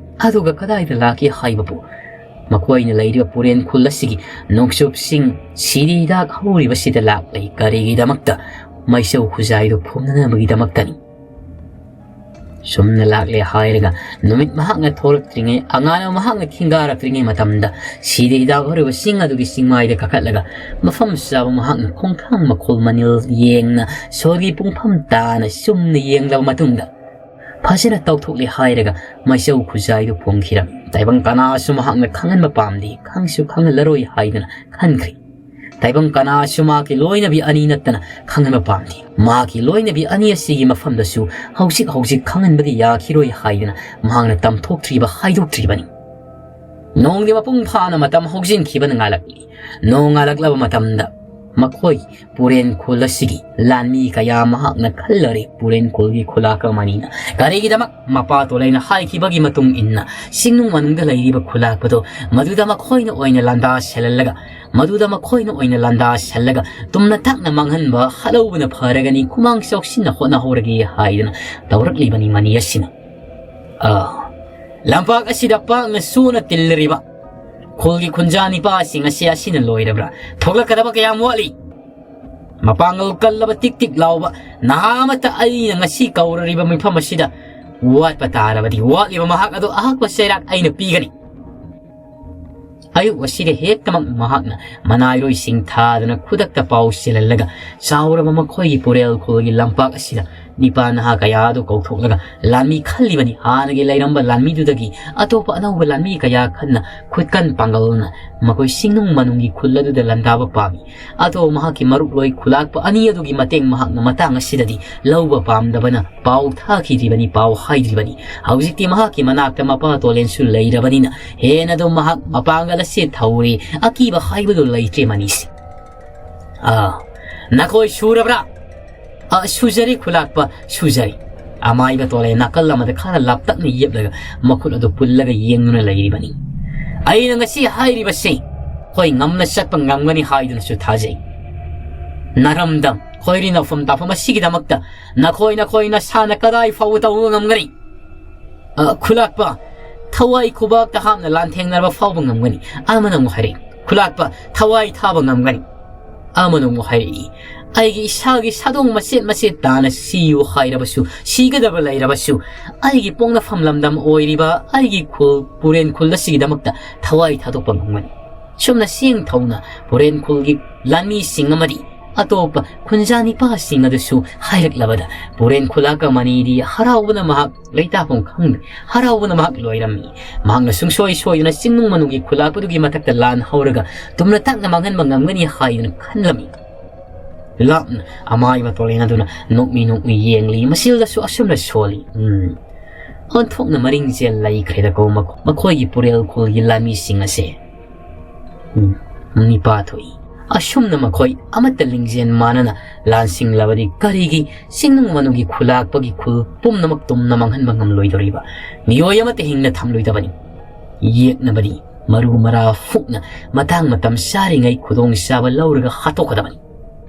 ꯑꯗꯨꯒ ꯀꯗꯥꯏꯗ ꯂꯥꯛꯀꯦ ꯍꯥꯏꯕꯕꯨ ꯃꯈꯣꯏꯅ ꯂꯩꯔꯤꯕ ꯄꯨꯔꯦꯟ ꯈꯨꯜ ꯑꯁꯤꯒꯤ ꯅꯣꯡꯆꯨꯞꯁꯤꯡ ꯁꯤꯔꯤ ꯍꯤꯗꯥꯛ ꯍꯧꯔꯤꯕꯁꯤꯗ ꯂꯥꯛꯂꯤ ꯀꯔꯤꯒꯤꯗꯃꯛꯇ ꯃꯩꯁꯧ ꯈꯨꯖꯥꯏꯗꯨ ꯐꯨꯝꯅꯅꯕꯒꯤꯗꯃꯛꯇꯅꯤ ꯁꯨꯝꯅ ꯂꯥꯛꯂꯦ ꯍꯥꯏꯔꯒ ꯅꯨꯃꯤꯠ ꯃꯍꯥꯛꯅ ꯊꯣꯛꯂꯛꯇ꯭ꯔꯤꯉꯩ ꯑꯉꯥꯟꯕ ꯃꯍꯥꯛꯅ ꯈꯤꯡꯒꯥꯔꯛꯇ꯭ꯔꯤꯉꯩ ꯃꯇꯝꯗ ꯁꯤꯔꯤ ꯍꯤꯗꯥꯛ ꯍꯧꯔꯤꯕ ꯆꯤꯡ ꯑꯗꯨꯒꯤ ꯆꯤꯡꯃꯥꯏꯗ ꯀꯥꯈꯠꯂꯒ ꯃꯐꯝ ꯆꯥꯕ ꯃꯍꯥꯛꯅ ꯈꯣꯡꯊꯥꯡ ꯃꯈꯣꯜ ꯃꯅꯤꯜ ꯌꯦꯡꯅ ꯁꯣꯔꯒꯤ ꯄꯨꯡꯐꯝ ꯇꯥꯅ ꯆꯨꯝꯅ ꯌꯦꯡꯂꯕ ꯃꯇꯨꯡꯗ ꯐꯖꯅ ꯇꯧꯊꯣꯛꯂꯦ ꯍꯥꯏꯔꯒ ꯃꯩꯁꯧ ꯈꯨꯖꯥꯏꯗꯨ ꯐꯣꯡꯈꯤꯔꯝꯃꯤ ꯇꯥꯏꯕꯪ ꯀꯅꯥꯁꯨ ꯃꯍꯥꯛꯅ ꯈꯪꯍꯟꯕ ꯄꯥꯝꯗꯦ ꯈꯪꯁꯨ ꯈꯪꯍꯜꯂꯔꯣꯏ ꯍꯥꯏꯗꯨꯅ ꯈꯟꯈ꯭ꯔꯤ ꯇꯥꯏꯕꯪ ꯀꯅꯥꯁꯨ ꯃꯍꯥꯛꯀꯤ ꯂꯣꯏꯅꯕꯤ ꯑꯅꯤ ꯅꯠꯇꯅ ꯈꯪꯍꯟꯕ ꯄꯥꯝꯗꯦ ꯃꯍꯥꯛꯀꯤ ꯂꯣꯏꯅꯕꯤ ꯑꯅꯤ ꯑꯁꯤꯒꯤ ꯃꯐꯝꯗꯁꯨ ꯍꯧꯖꯤꯛ ꯈꯪꯍꯟꯕꯗꯤ ꯌꯥꯈꯤꯔꯣꯏ ꯍꯥꯏꯗꯨꯅ ꯃꯍꯥꯛꯅ ꯇꯝꯊꯣꯛꯇ꯭ꯔꯤꯕ ꯍꯥꯏꯗꯣꯛꯇ꯭ꯔꯤꯕꯅꯤ ꯅꯣꯡꯒꯤ ꯃꯄꯨꯡ ꯐꯥꯅ ꯃꯇꯝ ꯍꯧꯖꯤꯟꯈꯤꯕꯅ ꯉꯥꯜꯂꯛꯂꯤ ꯅꯣꯡ ꯉꯥꯜꯂꯛꯂꯕ ꯃꯇꯝꯗ ꯃꯈꯣꯏ ꯄꯨꯔꯦꯟ ꯈꯨꯜ ꯑꯁꯤꯒꯤ ꯂꯥꯟꯃꯤ ꯀꯌꯥ ꯃꯍꯥꯛꯅ ꯈꯜꯂꯔꯦ ꯄꯨꯔꯦꯟ ꯈꯨꯜꯒꯤ ꯈꯨꯂꯥꯛꯄ ꯑꯅꯤꯅ ꯀꯔꯤꯒꯤꯗꯃꯛ ꯃꯄꯥ ꯇꯣꯂꯩꯅ ꯍꯥꯏꯈꯤꯕꯒꯤ ꯃꯇꯨꯡ ꯏꯟꯅ ꯆꯤꯡꯅꯨꯡ ꯃꯅꯨꯡꯗ ꯂꯩꯔꯤꯕ ꯈꯨꯂꯥꯛꯄꯗꯣ ꯃꯗꯨꯗ ꯃꯈꯣꯏꯅ ꯑꯣꯏꯅ ꯂꯥꯟꯗꯥ ꯁꯦꯜꯂꯒ ꯇꯨꯝꯅ ꯊꯛꯅ ꯃꯥꯡꯍꯟꯕ ꯍꯜꯍꯧꯕꯅ ꯐꯔꯒꯅꯤ ꯈꯨꯃꯥꯡ ꯆꯥꯎꯁꯤꯟꯅ ꯍꯣꯠꯅꯍꯧꯔꯒꯦ ꯍꯥꯏꯗꯨꯅ ꯇꯧꯔꯛꯂꯤꯕꯅꯤ ꯃꯅꯤ ꯑꯁꯤꯅ ꯂꯝꯄꯥꯛ ꯑꯁꯤꯗ ꯄꯥꯛꯅ ꯁꯨꯅ ꯇꯤꯜꯂꯤꯕ ꯈꯨꯜꯒꯤ ꯈꯨꯟꯖꯥ ꯅꯤꯄꯥꯁꯤꯡ ꯑꯁꯤ ꯑꯁꯤꯅ ꯂꯣꯏꯔꯕ꯭ꯔꯥ ꯊꯣꯛꯂꯛꯀꯗꯕ ꯀꯌꯥꯝ ꯋꯥꯠꯂꯤ ꯃꯄꯥꯡꯒꯜ ꯀꯜꯂꯕ ꯇꯤꯛ ꯇꯤꯛ ꯂꯥꯎꯕ ꯅꯍꯥ ꯑꯃꯠꯇ ꯑꯩꯅ ꯉꯁꯤ ꯀꯧꯔꯤꯕ ꯃꯤꯐꯝ ꯑꯁꯤꯗ ꯋꯥꯠꯄ ꯇꯥꯔꯕꯗꯤ ꯋꯥꯠꯂꯤꯕ ꯃꯍꯥꯛ ꯑꯗꯨ ꯑꯍꯛꯄ ꯆꯩꯔꯥꯛ ꯑꯩꯅ ꯄꯤꯒꯅꯤ ꯑꯌꯨꯛ ꯑꯁꯤꯗ ꯍꯦꯛꯇꯃꯛ ꯃꯍꯥꯛꯅ ꯃꯅꯥꯏꯔꯣꯏꯁꯤꯡ ꯊꯥꯗꯨꯅ ꯈꯨꯗꯛꯇ ꯄꯥꯎ ꯆꯦꯜꯍꯜꯂꯒ ꯆꯥꯎꯔꯕ ꯃꯈꯣꯏꯒꯤ ꯄꯨꯔꯦꯜ ꯈꯨꯜꯒꯤ ꯂꯝꯄꯥꯛ ꯑꯁꯤꯗ ꯅꯤꯄꯥ ꯅꯍꯥ ꯀꯌꯥ ꯑꯗꯨ ꯀꯧꯊꯣꯛꯂꯒ ꯂꯥꯟꯃꯤ ꯈꯜꯂꯤꯕꯅꯤ ꯍꯥꯟꯅꯒꯤ ꯂꯩꯔꯝꯕ ꯂꯥꯟꯃꯤꯗꯨꯗꯒꯤ ꯑꯇꯣꯞꯄ ꯑꯅꯧꯕ ꯂꯥꯟꯃꯤ ꯀꯌꯥ ꯈꯟꯅ ꯈꯨꯠꯀꯟ ꯄꯥꯡꯒꯜꯅ ꯃꯈꯣꯏ ꯁꯤꯡꯅꯨꯡ ꯃꯅꯨꯡꯒꯤ ꯈꯨꯜ ꯑꯗꯨꯗ ꯂꯥꯟꯗꯥꯕ ꯄꯥꯝꯃꯤ ꯑꯗꯣ ꯃꯍꯥꯛꯀꯤ ꯃꯔꯨꯞꯂꯣꯏ ꯈꯨꯂꯥꯛꯄ ꯑꯅꯤ ꯑꯗꯨꯒꯤ ꯃꯇꯦꯡ ꯃꯍꯥꯛꯅ ꯃꯇꯥꯡ ꯑꯁꯤꯗꯗꯤ ꯂꯧꯕ ꯄꯥꯝꯗꯕꯅ ꯄꯥꯎ ꯊꯥꯈꯤꯗ꯭ꯔꯤꯕꯅꯤ ꯄꯥꯎ ꯍꯥꯏꯗ꯭ꯔꯤꯕꯅꯤ ꯍꯧꯖꯤꯛꯇꯤ ꯃꯍꯥꯛꯀꯤ ꯃꯅꯥꯛꯇ ꯃꯄꯥ ꯇꯣꯂꯦꯟꯁꯨ ꯂꯩꯔꯕꯅꯤꯅ ꯍꯦꯟꯅ ꯑꯗꯨꯝ ꯃꯍꯥꯛ ꯃꯄꯥꯡꯒꯜ ꯑꯁꯤ ꯊꯧꯔꯤ ꯑꯀꯤꯕ ꯍꯥꯏꯕꯗꯨ ꯂꯩꯇ꯭ꯔꯦ ꯃꯅꯤꯁꯤ ꯅꯈꯣꯏ ꯁꯨꯔꯕ꯭ꯔꯥ ꯁꯨꯖꯔꯤ ꯈꯨꯂꯥꯛꯄ ꯁꯨꯖꯔꯤ ꯑꯃꯥꯏꯕ ꯇꯣꯂꯦ ꯅꯥꯀꯜ ꯑꯃꯗ ꯈꯔ ꯂꯥꯞꯇꯛꯅ ꯌꯦꯞꯂꯒ ꯃꯈꯨꯠ ꯑꯗꯨ ꯄꯨꯜꯂꯒ ꯌꯦꯡꯗꯨꯅ ꯂꯩꯔꯤꯕꯅꯤ ꯑꯩꯅ ꯉꯁꯤ ꯍꯥꯏꯔꯤꯕꯁꯤ ꯍꯣꯏ ꯉꯝꯅ ꯆꯠꯄ ꯉꯝꯒꯅꯤ ꯍꯥꯏꯗꯨꯅꯁꯨ ꯊꯥꯖꯩ ꯅꯔꯝꯗꯝ ꯈꯣꯏꯔꯤ ꯅꯧꯐꯝ ꯇꯥꯐꯝ ꯑꯁꯤꯒꯤꯗꯃꯛꯇ ꯅꯈꯣꯏ ꯅꯁꯥꯅ ꯀꯗꯥꯏ ꯐꯥꯎꯕ ꯇꯧꯕ ꯉꯝꯒꯅꯤ ꯈꯨꯂꯥꯛꯄ ꯊꯋꯥꯏ ꯈꯨꯕꯥꯛꯇ ꯍꯥꯞꯅ ꯂꯥꯟꯊꯦꯡꯅꯔꯕ ꯐꯥꯎꯕ ꯉꯝꯒꯅꯤ ꯑꯃꯅ ꯑꯃꯨꯛ ꯍꯥꯏꯔꯛꯏ ꯈꯨꯂꯥꯛꯄ ꯊꯋꯥꯏ ꯊꯥꯕ ꯉꯝꯒꯅꯤ ꯑꯃꯅ ꯑꯃꯨꯛ ꯍꯥꯏꯔꯛꯏ ꯑꯩꯒꯤ ꯏꯁꯥꯒꯤ ꯁꯥꯗꯣꯡ ꯃꯆꯦꯠ ꯇꯥꯅ ꯁꯤꯌꯨ ꯍꯥꯏꯔꯕꯁꯨ ꯁꯤꯒꯗꯕ ꯂꯩꯔꯕꯁꯨ ꯑꯩꯒꯤ ꯄꯣꯛꯅꯐꯝ ꯂꯝꯗꯝ ꯑꯣꯏꯔꯤꯕ ꯑꯩꯒꯤ ꯈꯨꯜ ꯄꯨꯔꯦꯟ ꯈꯨꯜ ꯑꯁꯤꯒꯤꯗꯃꯛꯇ ꯊꯋꯥꯏ ꯊꯥꯗꯣꯛꯄ ꯉꯝꯒꯅꯤ ꯁꯨꯝꯅ ꯆꯦꯡ ꯊꯧꯅ ꯄꯨꯔꯦꯟ ꯈꯨꯜꯒꯤ ꯂꯥꯟꯃꯤꯁꯤꯡ ꯑꯃꯗꯤ ꯑꯇꯣꯞꯄ ꯈꯨꯟꯖꯥ ꯅꯤꯄꯥꯁꯤꯡ ꯑꯗꯨꯁꯨ ꯍꯥꯏꯔꯛꯂꯕꯗ ꯄꯨꯔꯦꯟ ꯈꯨꯂꯥꯛꯀ ꯃꯅꯤꯗꯤ ꯍꯔꯥꯎꯕꯅ ꯃꯍꯥꯛ ꯂꯩꯇꯥꯐꯝ ꯈꯪꯗꯦ ꯍꯔꯥꯎꯕꯅ ꯃꯍꯥꯛ ꯂꯣꯏꯔꯝꯃꯤ ꯃꯍꯥꯛꯅ ꯁꯨꯡꯁꯣꯏ ꯁꯣꯏꯗꯨꯅ ꯆꯤꯡꯅꯨꯡ ꯃꯅꯨꯡꯒꯤ ꯈꯨꯂꯥꯛꯄꯗꯨꯒꯤ ꯃꯊꯛꯇ ꯂꯥꯟ ꯍꯧꯔꯒ ꯇꯨꯝꯅ ꯇꯥꯛꯅ ꯃꯥꯡꯍꯟꯕ ꯉꯝꯒꯅꯤ ꯍꯥꯏꯗꯨꯅ ꯈꯟꯂꯝꯃꯤ ꯂꯥꯞꯅ ꯑꯃꯥꯏꯕ ꯇꯣꯂꯦꯟ ꯑꯗꯨꯅ ꯅꯣꯛꯃꯤ ꯌꯦꯡꯂꯤ ꯃꯁꯤꯜꯗꯁꯨ ꯑꯁꯨꯝꯅ ꯁꯣꯜꯂꯤ ꯑꯣꯟꯊꯣꯛꯅ ꯃꯔꯤꯡꯖꯦꯜ ꯂꯩꯈ꯭ꯔꯦꯗꯀꯣ ꯃꯈꯣꯏꯒꯤ ꯄꯨꯔꯦꯜ ꯈꯨꯜꯒꯤ ꯂꯥꯟꯃꯤꯁꯤꯡ ꯑꯁꯦ ꯅꯤꯄꯥ ꯊꯣꯛꯏ ꯑꯁꯨꯝꯅ ꯃꯈꯣꯏ ꯑꯃꯠꯇ ꯂꯤꯡꯖꯦꯜ ꯃꯥꯟꯅꯅ ꯂꯥꯟꯁꯤꯡꯂꯕꯗꯤ ꯀꯔꯤꯒꯤ ꯆꯤꯡꯅꯨꯡ ꯃꯅꯨꯡꯒꯤ ꯈꯨꯂꯥꯛꯄꯒꯤ ꯈꯨꯜ ꯄꯨꯝꯅꯃꯛ ꯇꯨꯝꯅ ꯃꯥꯡꯍꯟꯕ ꯉꯝꯂꯣꯏꯗꯧꯔꯤꯕ ꯃꯤꯑꯣꯏ ꯑꯃꯠꯇ ꯍꯤꯡꯅ ꯊꯝꯂꯣꯏꯗꯕꯅꯤ ꯌꯦꯛꯅꯕꯗꯤ ꯃꯔꯨ ꯃꯔꯥ ꯐꯨꯛꯅ ꯃꯇꯝ ꯆꯥꯔꯤꯉꯩ ꯈꯨꯗꯣꯡꯆꯥꯕ ꯂꯧꯔꯒ ꯍꯥꯠꯇꯣꯛꯀꯗꯕꯅꯤ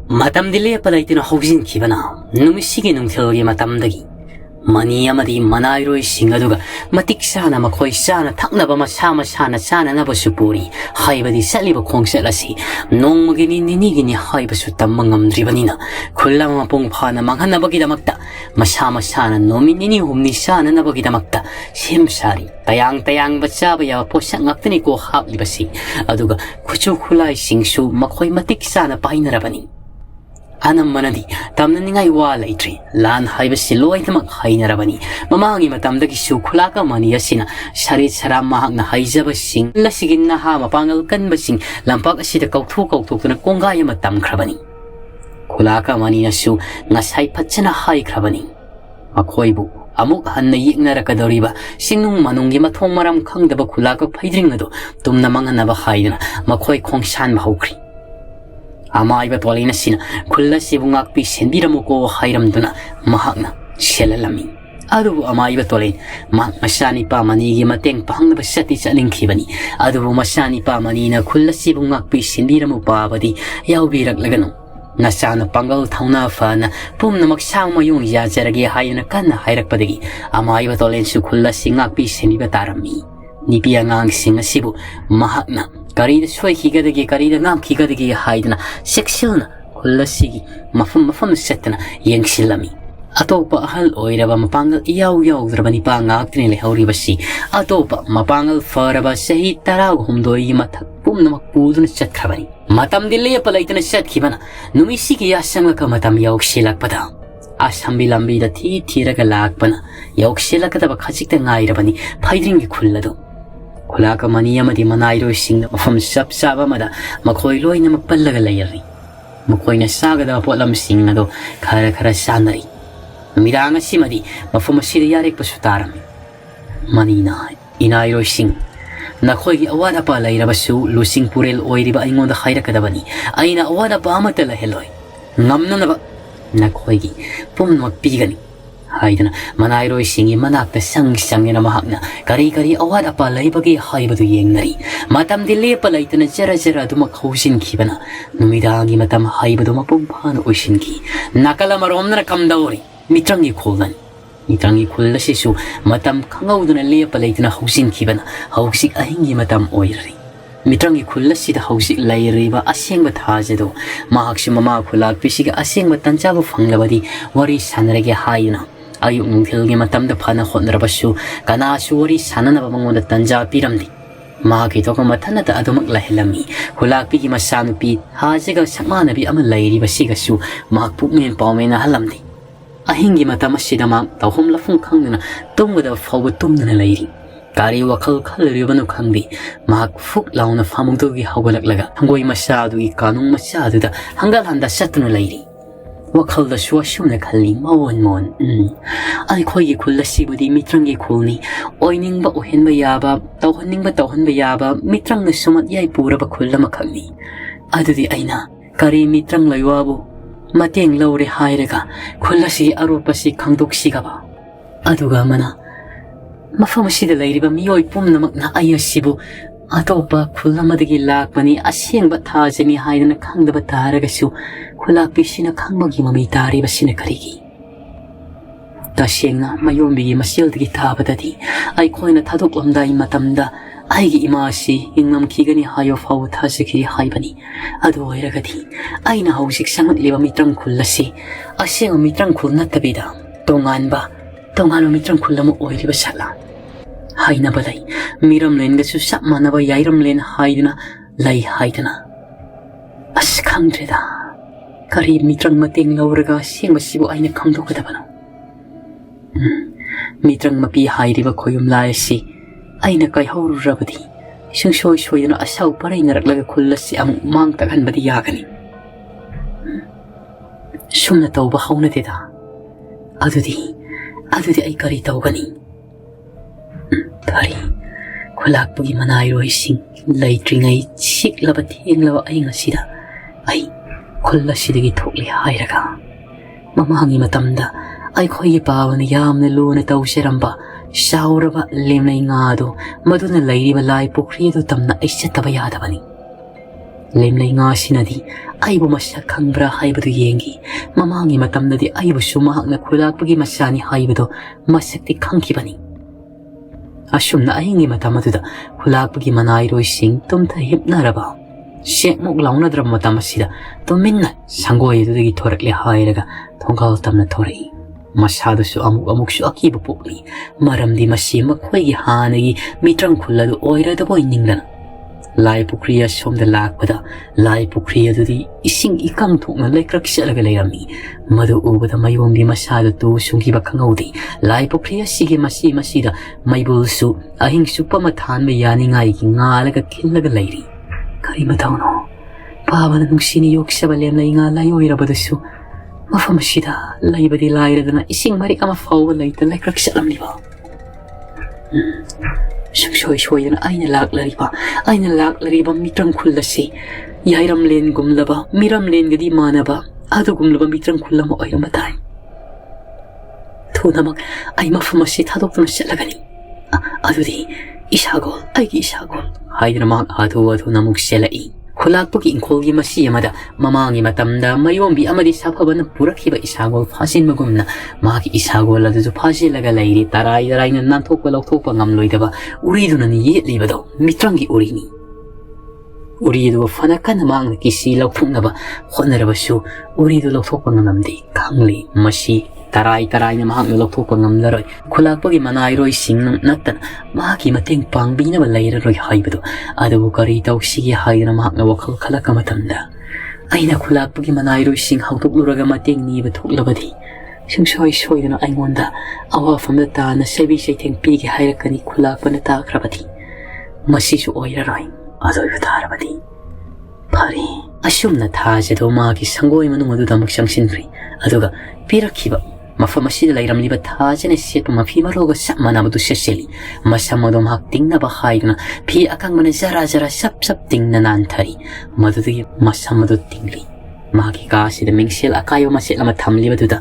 ꯃꯇꯝꯗꯤ ꯂꯦꯞꯄ ꯂꯩꯇꯅ ꯍꯧꯖꯤꯟꯈꯤꯕꯅ ꯅꯨꯃꯤꯠꯁꯤꯒꯤ ꯅꯨꯡꯊꯤꯜꯒꯤ ꯃꯇꯝꯗꯒꯤ ꯃꯅꯤ ꯑꯃꯗꯤ ꯃꯅꯥꯏꯔꯣꯏꯁꯤꯡ ꯑꯗꯨꯒ ꯃꯇꯤꯛ ꯆꯥꯅ ꯃꯈꯣꯏ ꯆꯥꯅ ꯊꯛꯅꯕ ꯃꯁꯥꯅ ꯆꯥꯅꯅꯕꯁꯨ ꯄꯨꯔꯤ ꯍꯥꯏꯕꯗꯤ ꯆꯠꯂꯤꯕ ꯈꯣꯡꯆꯠ ꯑꯁꯤ ꯅꯣꯡꯃꯒꯤꯅꯤ ꯅꯤꯅꯤꯒꯤꯅꯤ ꯍꯥꯏꯕꯁꯨ ꯇꯝꯕ ꯉꯝꯗ꯭ꯔꯤꯕꯅꯤꯅ ꯈꯨꯜ ꯑꯃ ꯃꯄꯨꯡ ꯐꯥꯅ ꯃꯥꯡꯍꯟꯅꯕꯒꯤꯗꯃꯛꯇ ꯃꯁꯥꯅ ꯅꯨꯃꯤꯠ ꯅꯤꯅꯤ ꯍꯨꯝꯅꯤ ꯆꯥꯅꯅꯕꯒꯤꯗꯃꯛꯇ ꯁꯦꯝ ꯁꯥꯔꯤ ꯇꯌꯥꯡꯕ ꯆꯥꯕ ꯌꯥꯕ ꯄꯣꯠꯁꯛ ꯉꯥꯛꯇꯅꯤꯀꯣ ꯍꯥꯞꯂꯤꯕꯁꯤ ꯑꯗꯨꯒ ꯈꯨꯠꯁꯨ ꯈꯨꯠꯂꯥꯏꯁꯤꯡꯁꯨ ꯃꯈꯣꯏ ꯃꯇꯤꯛ ꯆꯥꯅ ꯄꯥꯏꯅꯔꯕꯅꯤ ꯑꯅꯝꯕꯅꯗꯤ ꯇꯝꯅꯅꯤꯡꯉꯥꯏ ꯋꯥ ꯂꯩꯇ꯭ꯔꯤ ꯂꯥꯟ ꯍꯥꯏꯕꯁꯤ ꯂꯣꯏꯅꯃꯛ ꯍꯩꯅꯔꯕꯅꯤ ꯃꯃꯥꯡꯒꯤ ꯃꯇꯝꯗꯒꯤꯁꯨ ꯈꯨꯂꯥꯛꯀ ꯃꯅꯤ ꯑꯁꯤꯅ ꯁꯔꯤꯠ ꯁꯔꯥꯝ ꯃꯍꯥꯛꯅ ꯍꯩꯖꯕꯁꯤꯡ ꯑꯁꯤꯒꯤ ꯅꯍꯥ ꯃꯄꯥꯡꯒꯜ ꯀꯟꯕꯁꯤꯡ ꯂꯝꯄꯥꯛ ꯑꯁꯤꯗ ꯀꯧꯊꯣꯛꯇꯨꯅ ꯀꯣꯡꯒꯥꯏ ꯑꯃ ꯇꯝꯈ꯭ꯔꯕꯅꯤ ꯈꯨꯂꯥꯛꯀ ꯃꯅꯤꯅꯁꯨ ꯉꯁꯥꯏ ꯐꯖꯅ ꯍꯥꯏꯈ꯭ꯔꯕꯅꯤ ꯃꯈꯣꯏꯕꯨ ꯑꯃꯨꯛ ꯍꯟꯅ ꯌꯦꯛꯅꯔꯛꯀꯗꯧꯔꯤꯕ ꯆꯤꯡꯅꯨꯡ ꯃꯅꯨꯡꯒꯤ ꯃꯊꯣꯡ ꯃꯔꯝ ꯈꯪꯗꯕ ꯈꯨꯂꯥꯛꯀ ꯐꯩꯗ꯭ꯔꯤꯡ ꯑꯗꯨ ꯇꯨꯝꯅ ꯃꯥꯡꯍꯟꯅꯕ ꯍꯥꯏꯗꯨꯅ ꯃꯈꯣꯏ ꯈꯣꯡꯁꯥꯟꯕ ꯍꯧꯈ꯭ꯔꯤ ꯑꯃꯥꯏꯕ ꯇꯣꯂꯦꯟ ꯑꯁꯤꯅ ꯈꯨꯜ ꯑꯁꯤꯕꯨ ꯉꯥꯛꯄꯤ ꯁꯦꯟꯕꯤꯔꯝꯃꯨꯀꯣ ꯍꯥꯏꯔꯝꯗꯨꯅ ꯃꯍꯥꯛꯅ ꯁꯦꯜꯍꯜꯂꯝꯃꯤ ꯑꯗꯨꯕꯨ ꯑꯃꯥꯏꯕ ꯇꯣꯂꯦꯟ ꯃꯍꯥꯛ ꯃꯆꯥꯅꯤꯄꯥ ꯃꯅꯤꯒꯤ ꯃꯇꯦꯡ ꯄꯥꯡꯅꯕ ꯆꯠꯅꯤꯡꯈꯤꯕꯅꯤ ꯑꯗꯨꯕꯨ ꯃꯆꯥꯅꯤꯄꯥ ꯃꯅꯤꯅ ꯈꯨꯜ ꯑꯁꯤꯕꯨ ꯉꯥꯛꯄꯤ ꯁꯦꯟꯕꯤꯔꯝꯃꯨ ꯄꯥꯕꯗꯤ ꯌꯥꯎꯕꯤꯔꯛꯂꯒꯅꯨ ꯅꯆꯥꯅ ꯄꯥꯡꯒꯜ ꯊꯧꯅꯥ ꯐꯅ ꯄꯨꯝꯅꯃꯛ ꯁꯥꯡ ꯃꯌꯨꯡ ꯌꯥꯖꯔꯒꯦ ꯍꯥꯏꯗꯨꯅ ꯀꯟꯅ ꯍꯥꯏꯔꯛꯄꯗꯒꯤ ꯑꯃꯥꯏꯕ ꯇꯣꯂꯦꯟꯁꯨ ꯈꯨꯜ ꯑꯁꯤ ꯉꯥꯛꯄꯤ ꯁꯦꯟꯕꯤꯕ ꯇꯥꯔꯝꯃꯤ ꯅꯨꯄꯤ ꯑꯉꯥꯡꯁꯤꯡ ꯑꯁꯤꯕꯨ ꯃꯍꯥꯛꯅ ꯀꯔꯤꯗ ꯁꯣꯏꯈꯤꯒꯗꯒꯦ ꯀꯔꯤꯗ ꯉꯥꯝꯈꯤꯒꯗꯒꯦ ꯍꯥꯏꯗꯨꯅ ꯆꯦꯛꯁꯤꯜꯅ ꯈꯨꯜ ꯑꯁꯤꯒꯤ ꯃꯐꯝ ꯆꯠꯇꯨꯅ ꯌꯦꯡꯁꯤꯜꯂꯝꯃꯤ ꯑꯇꯣꯞꯄ ꯑꯍꯜ ꯑꯣꯏꯔꯕ ꯃꯄꯥꯡꯒꯜ ꯏꯌꯥꯎ ꯌꯥꯎꯗ꯭ꯔꯕ ꯅꯤꯄꯥ ꯉꯥꯛꯇꯅꯤ ꯂꯩꯍꯧꯔꯤꯕꯁꯤ ꯑꯇꯣꯞꯄ ꯃꯄꯥꯡꯒꯜ ꯐꯔꯕ ꯆꯍꯤ 19ꯒꯤ ꯃꯊꯛ ꯄꯨꯝꯅꯃꯛ ꯄꯨꯗꯨꯅ ꯆꯠꯈ꯭ꯔꯕꯅꯤ ꯃꯇꯝꯗꯤ ꯂꯦꯞꯄ ꯂꯩꯇꯅ ꯆꯠꯈꯤꯕꯅ ꯅꯨꯃꯤꯠꯁꯤꯒꯤ ꯌꯥꯆꯪꯉꯛꯄ ꯃꯇꯝ ꯌꯧꯁꯤꯜꯂꯛꯄꯗ ꯑꯁꯝꯕꯤ ꯂꯝꯕꯤꯗ ꯊꯤꯔꯒ ꯂꯥꯛꯄꯅ ꯌꯧꯁꯤꯜꯂꯛꯀꯗꯕ ꯈꯖꯤꯛꯇ ꯉꯥꯏꯔꯕꯅꯤ ꯐꯩꯗ꯭ꯔꯤꯡꯒꯤ ꯈꯨꯜ ꯑꯗꯨ ꯈꯨꯂꯥꯛꯀ ꯃꯅꯤ ꯑꯃꯗꯤ ꯃꯅꯥꯏꯔꯣꯏꯁꯤꯡꯅ ꯃꯐꯝ ꯆꯞ ꯆꯥꯕ ꯑꯃꯗ ꯃꯈꯣꯏ ꯂꯣꯏꯅꯃꯛ ꯄꯜꯂꯒ ꯂꯩꯔꯤ ꯃꯈꯣꯏꯅ ꯆꯥꯒꯗꯕ ꯄꯣꯠꯂꯝꯁꯤꯡ ꯑꯗꯨ ꯈꯔ ꯆꯥꯅꯔꯤ ꯅꯨꯃꯤꯗꯥꯡ ꯑꯁꯤꯃꯗꯤ ꯃꯐꯝ ꯑꯁꯤꯗ ꯌꯥꯔꯦꯛꯄꯁꯨ ꯇꯥꯔꯝꯃꯤ ꯃꯅꯤꯅ ꯏꯅꯥꯏꯔꯣꯏꯁꯤꯡ ꯅꯈꯣꯏꯒꯤ ꯑꯋꯥꯠ ꯑꯄꯥ ꯂꯩꯔꯕꯁꯨ ꯂꯨꯆꯤꯡ ꯄꯨꯔꯦꯜ ꯑꯣꯏꯔꯤꯕ ꯑꯩꯉꯣꯟꯗ ꯍꯥꯏꯔꯛꯀꯗꯕꯅꯤ ꯑꯩꯅ ꯑꯋꯥꯠ ꯑꯄꯥ ꯑꯃꯠꯇ ꯂꯩꯍꯜꯂꯣꯏ ꯉꯝꯅꯅꯕ ꯅꯈꯣꯏꯒꯤ ꯄꯨꯝꯅꯃꯛ ꯄꯤꯒꯅꯤ ꯍꯥꯏꯗꯨꯅ ꯃꯅꯥꯏꯔꯣꯏꯁꯤꯡꯒꯤ ꯃꯅꯥꯛꯇ ꯆꯪꯗꯨꯅ ꯃꯍꯥꯛꯅ ꯀꯔꯤ ꯑꯋꯥꯠ ꯑꯄꯥ ꯂꯩꯕꯒꯦ ꯍꯥꯏꯕꯗꯨ ꯌꯦꯡꯅꯔꯤ ꯃꯇꯝꯗꯤ ꯂꯦꯞꯄ ꯂꯩꯇꯅ ꯖꯔ ꯑꯗꯨꯃꯛ ꯍꯧꯖꯤꯟꯈꯤꯕꯅ ꯅꯨꯃꯤꯗꯥꯡꯒꯤ ꯃꯇꯝ ꯍꯥꯏꯕꯗꯨ ꯃꯄꯨꯡ ꯐꯥꯅ ꯑꯣꯏꯁꯤꯟꯈꯤ ꯅꯥꯀꯜ ꯑꯃꯔꯣꯝꯗꯅ ꯀꯝꯗꯧꯔꯤ ꯃꯤꯇ꯭ꯔꯪꯒꯤ ꯈꯨꯜꯗꯅꯤ ꯃꯤꯇ꯭ꯔꯪꯒꯤ ꯈꯨꯜ ꯑꯁꯤꯁꯨ ꯃꯇꯝ ꯈꯪꯍꯧꯗꯅ ꯂꯦꯞꯄ ꯂꯩꯇꯅ ꯍꯧꯖꯤꯟꯈꯤꯕꯅ ꯍꯧꯖꯤꯛ ꯑꯍꯤꯡꯒꯤ ꯃꯇꯝ ꯑꯣꯏꯔꯤ मित्रंगी खुल्लसिदा हौसिक लैरिबा असेंग थाजेदो माहकसु ममा खुलाकपिसिगा असेंग तंचाबु फंगलबदी वरी सानरगे हाइना अयुक नुंथिलगी मतमदा फना होनरबसु कनासु वरी साननबा मंगोदा तंजा पिरमदी मागी तोक मथनता अदुमक लहलमी खुलाकपिगी मसानुपी हाजेगा सकमानबी अमा लैरिबसिगसु माहक पुकमेन पावमेना हलमदी अहिंगी मतमसिदा मा तौहम लफुं खंगना तुमगदा फौब तुमना लैरि कारी वखल खलरिबनु खंगदी माहक फुक लाउना फामुदुगी हौगलकलगा हंगोई मसादुगी कानुंग मसादुदा हंगल हंदा सतनु लैरि वखल द शुअशुना खल्ली मौन मौन अखोई खुल्लसिबुदी मित्रंगी खुलनी ओइनिंगबा ओहेनबा याबा तौहनबा याबा मित्रंगना सुमत याई पुरबा खुल्लमा खंगनी अदुदी अइना कारी मित्रंग लैवाबु मतेंग लौरे हायरगा खुल्लसी अरोपसी खंदोक्सिगबा अदुगा मना मफमसिदा लैरिबा मियोय पुमनमकना अयसिबु अतोपा खुल्लमदगी लाकपनी असेंगबा थाजनी हायदना खंगदबा तारगसु खुलाकपिसिना खंगबगी ममी तारिबसिना करिगी तसेंगना मयोंबिगी मसेलदगी थाबददी अइखोयना थादोकलमदाई मतमदा आइगी इमासी इंगमखिगनी हायो फाव थाजखिरी हाइबनी अदु ओइरगदी आइना हौसिक संगतलिबा मित्रंग खुल्लसी असेंग मित्रंग खुल नत्तबिदा तोंगानो मित्रंग खुल्लम ओइरिबा सला हाइना बलाई मिरम लेनगसु सब मानबा याइरम लेन हाइदना लाई हाइदना अस खंद्रेदा करी मित्रंग मतेंग लौरगा सेंगबसिबु आइना खंदोकदबनो मित्रंग मपी हाइरिबा खोयुम लायसी आइना काइहौरुरबदी सुंसोय सोयदना असाउ परैनरकलगा खुल्लसी अमुक मांग तगहनबदी यागनी सुमना तौबा हौनदेदा अदुदी आई करी तौगनी करी खुलाकपगी मनाइरोइसिंग लैत्रिङै सिक्लबा थेंगलबा अइङसिदा आई खुल्लसिदगी थोक्ले हाइरगा ममांगी मतमदा अइखोयगी पावना यामना लोना तौसेरम्बा साउरबा लेमनै ngaदो मदुना लैरिबा लाई पुख्रिदो तमना ऐसतबा यादबनी लेमनै ngaसिनदी आइबु मसक खंब्रा हाइबदु येंगी ममांगी मतमददी आइबु सुमाहकना खुलाकपगी मसानी हाइबदो मसक्ति खंखिबनी असुमना अहिंगी मतमदुदा खुलाकपगी मनाइरोइसिंग तुमथा हिपनारबा शेकमुक लाउनद्रब मतमसिदा तुमिन्ना संगोयदुदगी थोरकले हाइरगा थोंगाल तमना थोरई मसादसु अमुकसु अकीबु पोकली मरमदी मसी मखोयगी हानगी मित्रंग खुल्लदु ओइरदबोय निंगदना लाई पुख्रिया सोमदा लाकपदा लाई पुख्रिया दुदी इसिंग इकंग थोकना लैक्रक चलगा लैरमी मदु उबदा मयोंगी मसादा तु सुंगिबा खंगौदी लाई पुख्रिया सिगे मसीदा मैबुलसु अहिंग सुपमा थानबा यानिंगाइगी ngalaga खिल्लगा लैरि करी मथौनो पावना नुंसिनी योक्सबा लेमलै nga लायोइरबदसु मफमसिदा लैबदी लाइरदना इसिंग मरिक अमा फाउबा लैता लैक्रक चलमलिबा सुंसोय सोयदना आइना लाकलरिबा मित्रंग खुल्लसी याइरम लेन गुमलबा मिरम लेन गदी मानबा आदु गुमलबा मित्रंग खुल्लम ओइरम ताई थोनमक आई मफमसि थादोक्तुना चलगनी अदुदी इसागोल आइगी इसागोल हाइदना माक आदु नमुक सेलाई खुलाकपगी इंखोलगी मसी अमदा ममांगी मतमदा मयोंबी अमदी साफबना पुरखिबा इसागोल फासिनबगुमना मागी इसागोल अदुजु फासिलगा लैरि तराइना नानथोकपा लौथोकपा ngamloidaba उरिदुननि येतलिबदो मित्रंगी उरिनी उरिदु फनकन मांगना किसी लौथोकनबा होनरबसु उरिदु लौथोकपा ngamdi khangli मसी तराइना महांगना लौथोकपा ngamlaroi खुलाकपगी मनाइरोइ सिंग नत्तन मागी मतेंग पांगबिनबा लैररोइ हाइबदो अदुबु करी तौसिगी हाइना महांगना वखल खलका मतमदा आइना खुलाकपगी मनाइरोइ सिंग हौतोकलुरगा मतेंग नीबा थोकलबदी सुंसोय सोयदना आइंगोंदा अवाफमदा ताना सेबी सैथेंग पीगे हाइरकनी खुलाकपना ताख्रबदी मसीसु ओइररोइ अदोइबा तारबदी फरी असुमना थाजेदो मागी संगोय मनुंगदुदमक संसिनख्रि अदुगा पिरखिबा मफमसिदा लैरमलिबा थाजेने सेट मफी मरोगा समनाबदु सेसेली मसमदो महक तिंगनबा हाइदना फी अकंगमना जरा सब तिंगना नानथरी मदुदगी मसमदो तिंगली मागी कासिदा मिंगसेल अकायो मसेल अमा थमलिबदुदा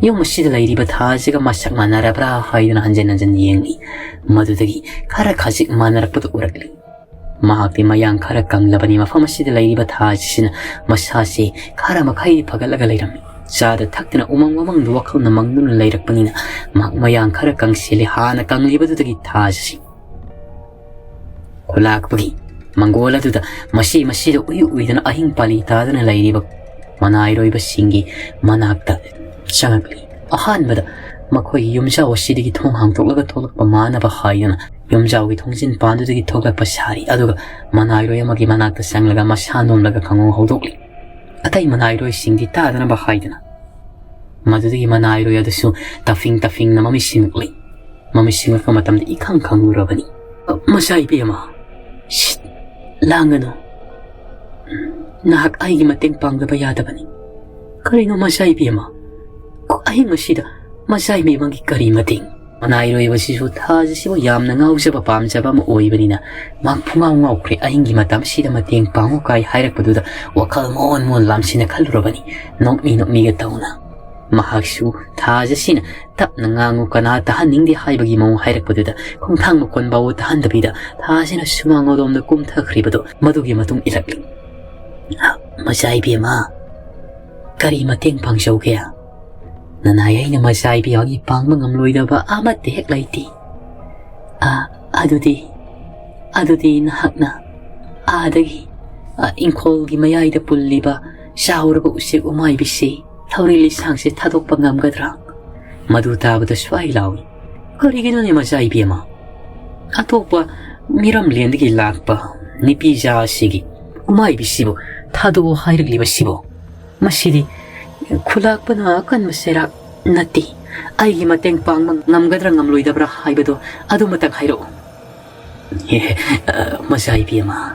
यो मसिदा लैरिबा थाजेगा मसक मानरब्रा हाइदना हंजन येंगली मदुदगी खरा खजिक मानरपदु उरकली महाक्ति मयांग खरा कंगलबनी मफमसिदा लैरिबा थाजेसिना मसासे खरा मखै फगलगा लैरमी चादा थक्तना उमंग वखलना मंगदुना लैरकपनिना मयांग खरा कंगसेले हाना कंगलिबदुदगी थाजसी खुलाकपगी ꯃꯪꯒꯣꯜ ꯑꯗꯨꯗ ꯃꯁꯤꯗ ꯎꯏꯗꯅ ꯑꯍꯤꯡ ꯄꯥꯂꯤ ꯇꯥꯗꯨꯅ ꯂꯩꯔꯤꯕ ꯃꯅꯥꯏꯔꯣꯏꯕꯁꯤꯡꯒꯤ ꯃꯅꯥꯛꯇ ꯆꯪꯉꯛꯂꯤ꯫ ꯑꯍꯥꯟꯕꯗ ꯃꯈꯣꯏꯒꯤ ꯌꯨꯝꯖꯥꯎ ꯑꯁꯤꯗꯒꯤ ꯊꯣꯡ ꯍꯥꯡꯗꯣꯛꯂꯒ ꯊꯣꯛꯂꯛꯄ ꯃꯥꯟꯅꯕ ꯍꯥꯏꯗꯨꯅ ꯌꯨꯝꯖꯥꯎꯒꯤ ꯊꯣꯡꯖꯤꯟ ꯄꯥꯟꯗꯨꯗꯒꯤ ꯊꯣꯛꯂꯛꯄ ꯁꯥꯔꯤ, ꯑꯗꯨꯒ ꯃꯅꯥꯏꯔꯣꯏ ꯑꯃꯒꯤ ꯃꯅꯥꯛꯇ ꯆꯪꯂꯒ ꯃꯁꯥ ꯅꯣꯝꯂꯒ ꯈꯪꯉꯧ ꯍꯧꯗꯣꯛꯂꯤ꯫ ꯑꯇꯩ ꯃꯅꯥꯏꯔꯣꯏꯁꯤꯡꯗꯤ ꯇꯥꯗꯅꯕ ꯍꯥꯏꯗꯨꯅ ꯃꯗꯨꯗꯒꯤ ꯃꯅꯥꯏꯔꯣꯏ ꯑꯗꯨꯁꯨ ꯇꯐꯤꯡꯅ ꯃꯃꯤꯠ ꯁꯤꯡꯂꯛꯂꯤ꯫ ꯃꯃꯤꯠ ꯁꯤꯡꯂꯛꯄ ꯃꯇꯝꯗ ꯏꯈꯪ ꯈꯪꯂꯨꯔꯕꯅꯤ꯫ ꯃꯆꯥ ꯏꯕꯦꯝꯃ, ꯂꯥꯡꯒꯅꯨ, ꯅꯍꯥꯛ ꯑꯩꯒꯤ ꯃꯇꯦꯡ ꯄꯥꯡꯗꯕ ꯌꯥꯗꯕꯅꯤ꯫ ꯀꯔꯤꯅꯣ ꯃꯆꯥ ꯏꯕꯦꯝꯃ? ꯑꯍꯤꯡ ꯑꯁꯤꯗ ꯃꯆꯥ ꯏꯕꯦꯝꯃꯒꯤ ꯀꯔꯤ ꯃꯇꯦꯡ? ꯃꯅꯥꯏꯔꯣꯏꯕꯁꯤꯁꯨ ꯊꯥꯖꯁꯤꯕꯨ ꯌꯥꯝꯅ ꯉꯥꯎꯖꯕ ꯄꯥꯝꯖꯕ ꯑꯃ ꯑꯣꯏꯕꯅꯤꯅ ꯃꯍꯥꯛ ꯄꯨꯡꯉꯥꯎ ꯉꯥꯎꯈ꯭ꯔꯦ꯫ ꯑꯍꯤꯡꯒꯤ ꯃꯇꯝꯁꯤꯗ ꯃꯇꯦꯡ ꯄꯥꯡꯉꯨ ꯀꯥꯏ ꯍꯥꯏꯔꯛꯄꯗꯨꯗ ꯋꯥꯈꯜ ꯃꯣꯟ ꯂꯥꯝꯁꯤꯟꯅ ꯈꯜꯂꯨꯔꯕꯅꯤ꯫ ꯅꯣꯛꯃꯤꯒ ꯇꯧꯅ ꯃꯍꯥꯛꯁꯨ ꯊꯥꯖꯁꯤꯅ ꯇꯞꯅ ꯉꯥꯡꯉꯨ, ꯀꯅꯥ ꯇꯥꯍꯟꯅꯤꯡꯗꯦ ꯍꯥꯏꯕꯒꯤ ꯃꯑꯣꯡ ꯍꯥꯏꯔꯛꯄꯗꯨꯗ ꯈꯣꯡꯊꯥꯡ ꯃꯈꯣꯟ ꯐꯥꯎꯕ ꯇꯥꯍꯟꯗꯕꯤꯗ ꯊꯥꯖꯅ ꯁꯨꯃꯥꯡ ꯑꯗꯣꯝꯗ ꯀꯨꯝꯊꯈ꯭ꯔꯤꯕꯗꯣ ꯃꯗꯨꯒꯤ ꯃꯇꯨꯡ ꯏꯜꯂꯛꯂꯤ꯫ ꯃꯆꯥ ꯏꯕꯦꯝꯃ, ꯀꯔꯤ ꯃꯇꯦꯡ ꯄꯥꯡꯖꯧꯒꯦ? ꯅꯅꯥꯏ ꯑꯩꯅ ꯃꯆꯥ ꯏꯕꯦꯝꯃꯒꯤ ꯄꯥꯡꯕ ꯉꯝꯂꯣꯏꯗꯕ ꯑꯃꯠꯇ ꯍꯦꯛ ꯂꯩꯇꯦ꯫ ꯑꯗꯨꯗꯤ ꯅꯍꯥꯛꯅ ꯑꯥꯗꯒꯤ ꯏꯪꯈꯣꯜꯒꯤ ꯃꯌꯥꯏꯗ ꯄꯨꯜꯂꯤꯕ ꯆꯥꯎꯔꯕ ꯎꯆꯦꯛ ꯎꯃꯥꯏꯕꯤꯁꯤ ꯊꯧꯔꯤ ꯂꯤꯁꯥꯡꯁꯦ ꯊꯥꯗꯣꯛꯄ ꯉꯝꯒꯗ꯭ꯔꯥ? ꯃꯗꯨ ꯇꯥꯕꯗ ꯁ꯭ꯋꯥꯏ ꯂꯥꯎꯏ꯫ ꯀꯔꯤꯒꯤꯅꯣꯅꯦ ꯃꯆꯥ ꯏꯕꯦꯝꯃ? ꯑꯇꯣꯞꯄ ꯃꯤꯔꯝꯂꯦꯟꯗꯒꯤ ꯂꯥꯛꯄ ꯅꯨꯄꯤꯖꯥ ꯑꯁꯤꯒꯤ ꯎꯃꯥꯏꯕꯤꯁꯤꯕꯨ ꯊꯥꯗꯣꯛꯑꯣ ꯍꯥꯏꯔꯛꯂꯤꯕꯁꯤꯕꯨ? ꯃꯁꯤꯗꯤ ꯈꯨꯂꯥꯛꯄꯅ ꯑꯀꯟꯕ ꯆꯩꯔꯥꯛ ꯅꯠꯇꯦ꯫ ꯑꯩꯒꯤ ꯃꯇꯦꯡ ꯄꯥꯡꯕ ꯉꯝꯒꯗ꯭ꯔꯥ ꯉꯝꯂꯣꯏꯗꯕ꯭ꯔꯥ ꯍꯥꯏꯕꯗꯣ ꯑꯗꯨꯃꯇꯪ ꯍꯥꯏꯔꯛꯎ꯫ ꯃꯆꯥ ꯏꯕꯦꯝꯃ,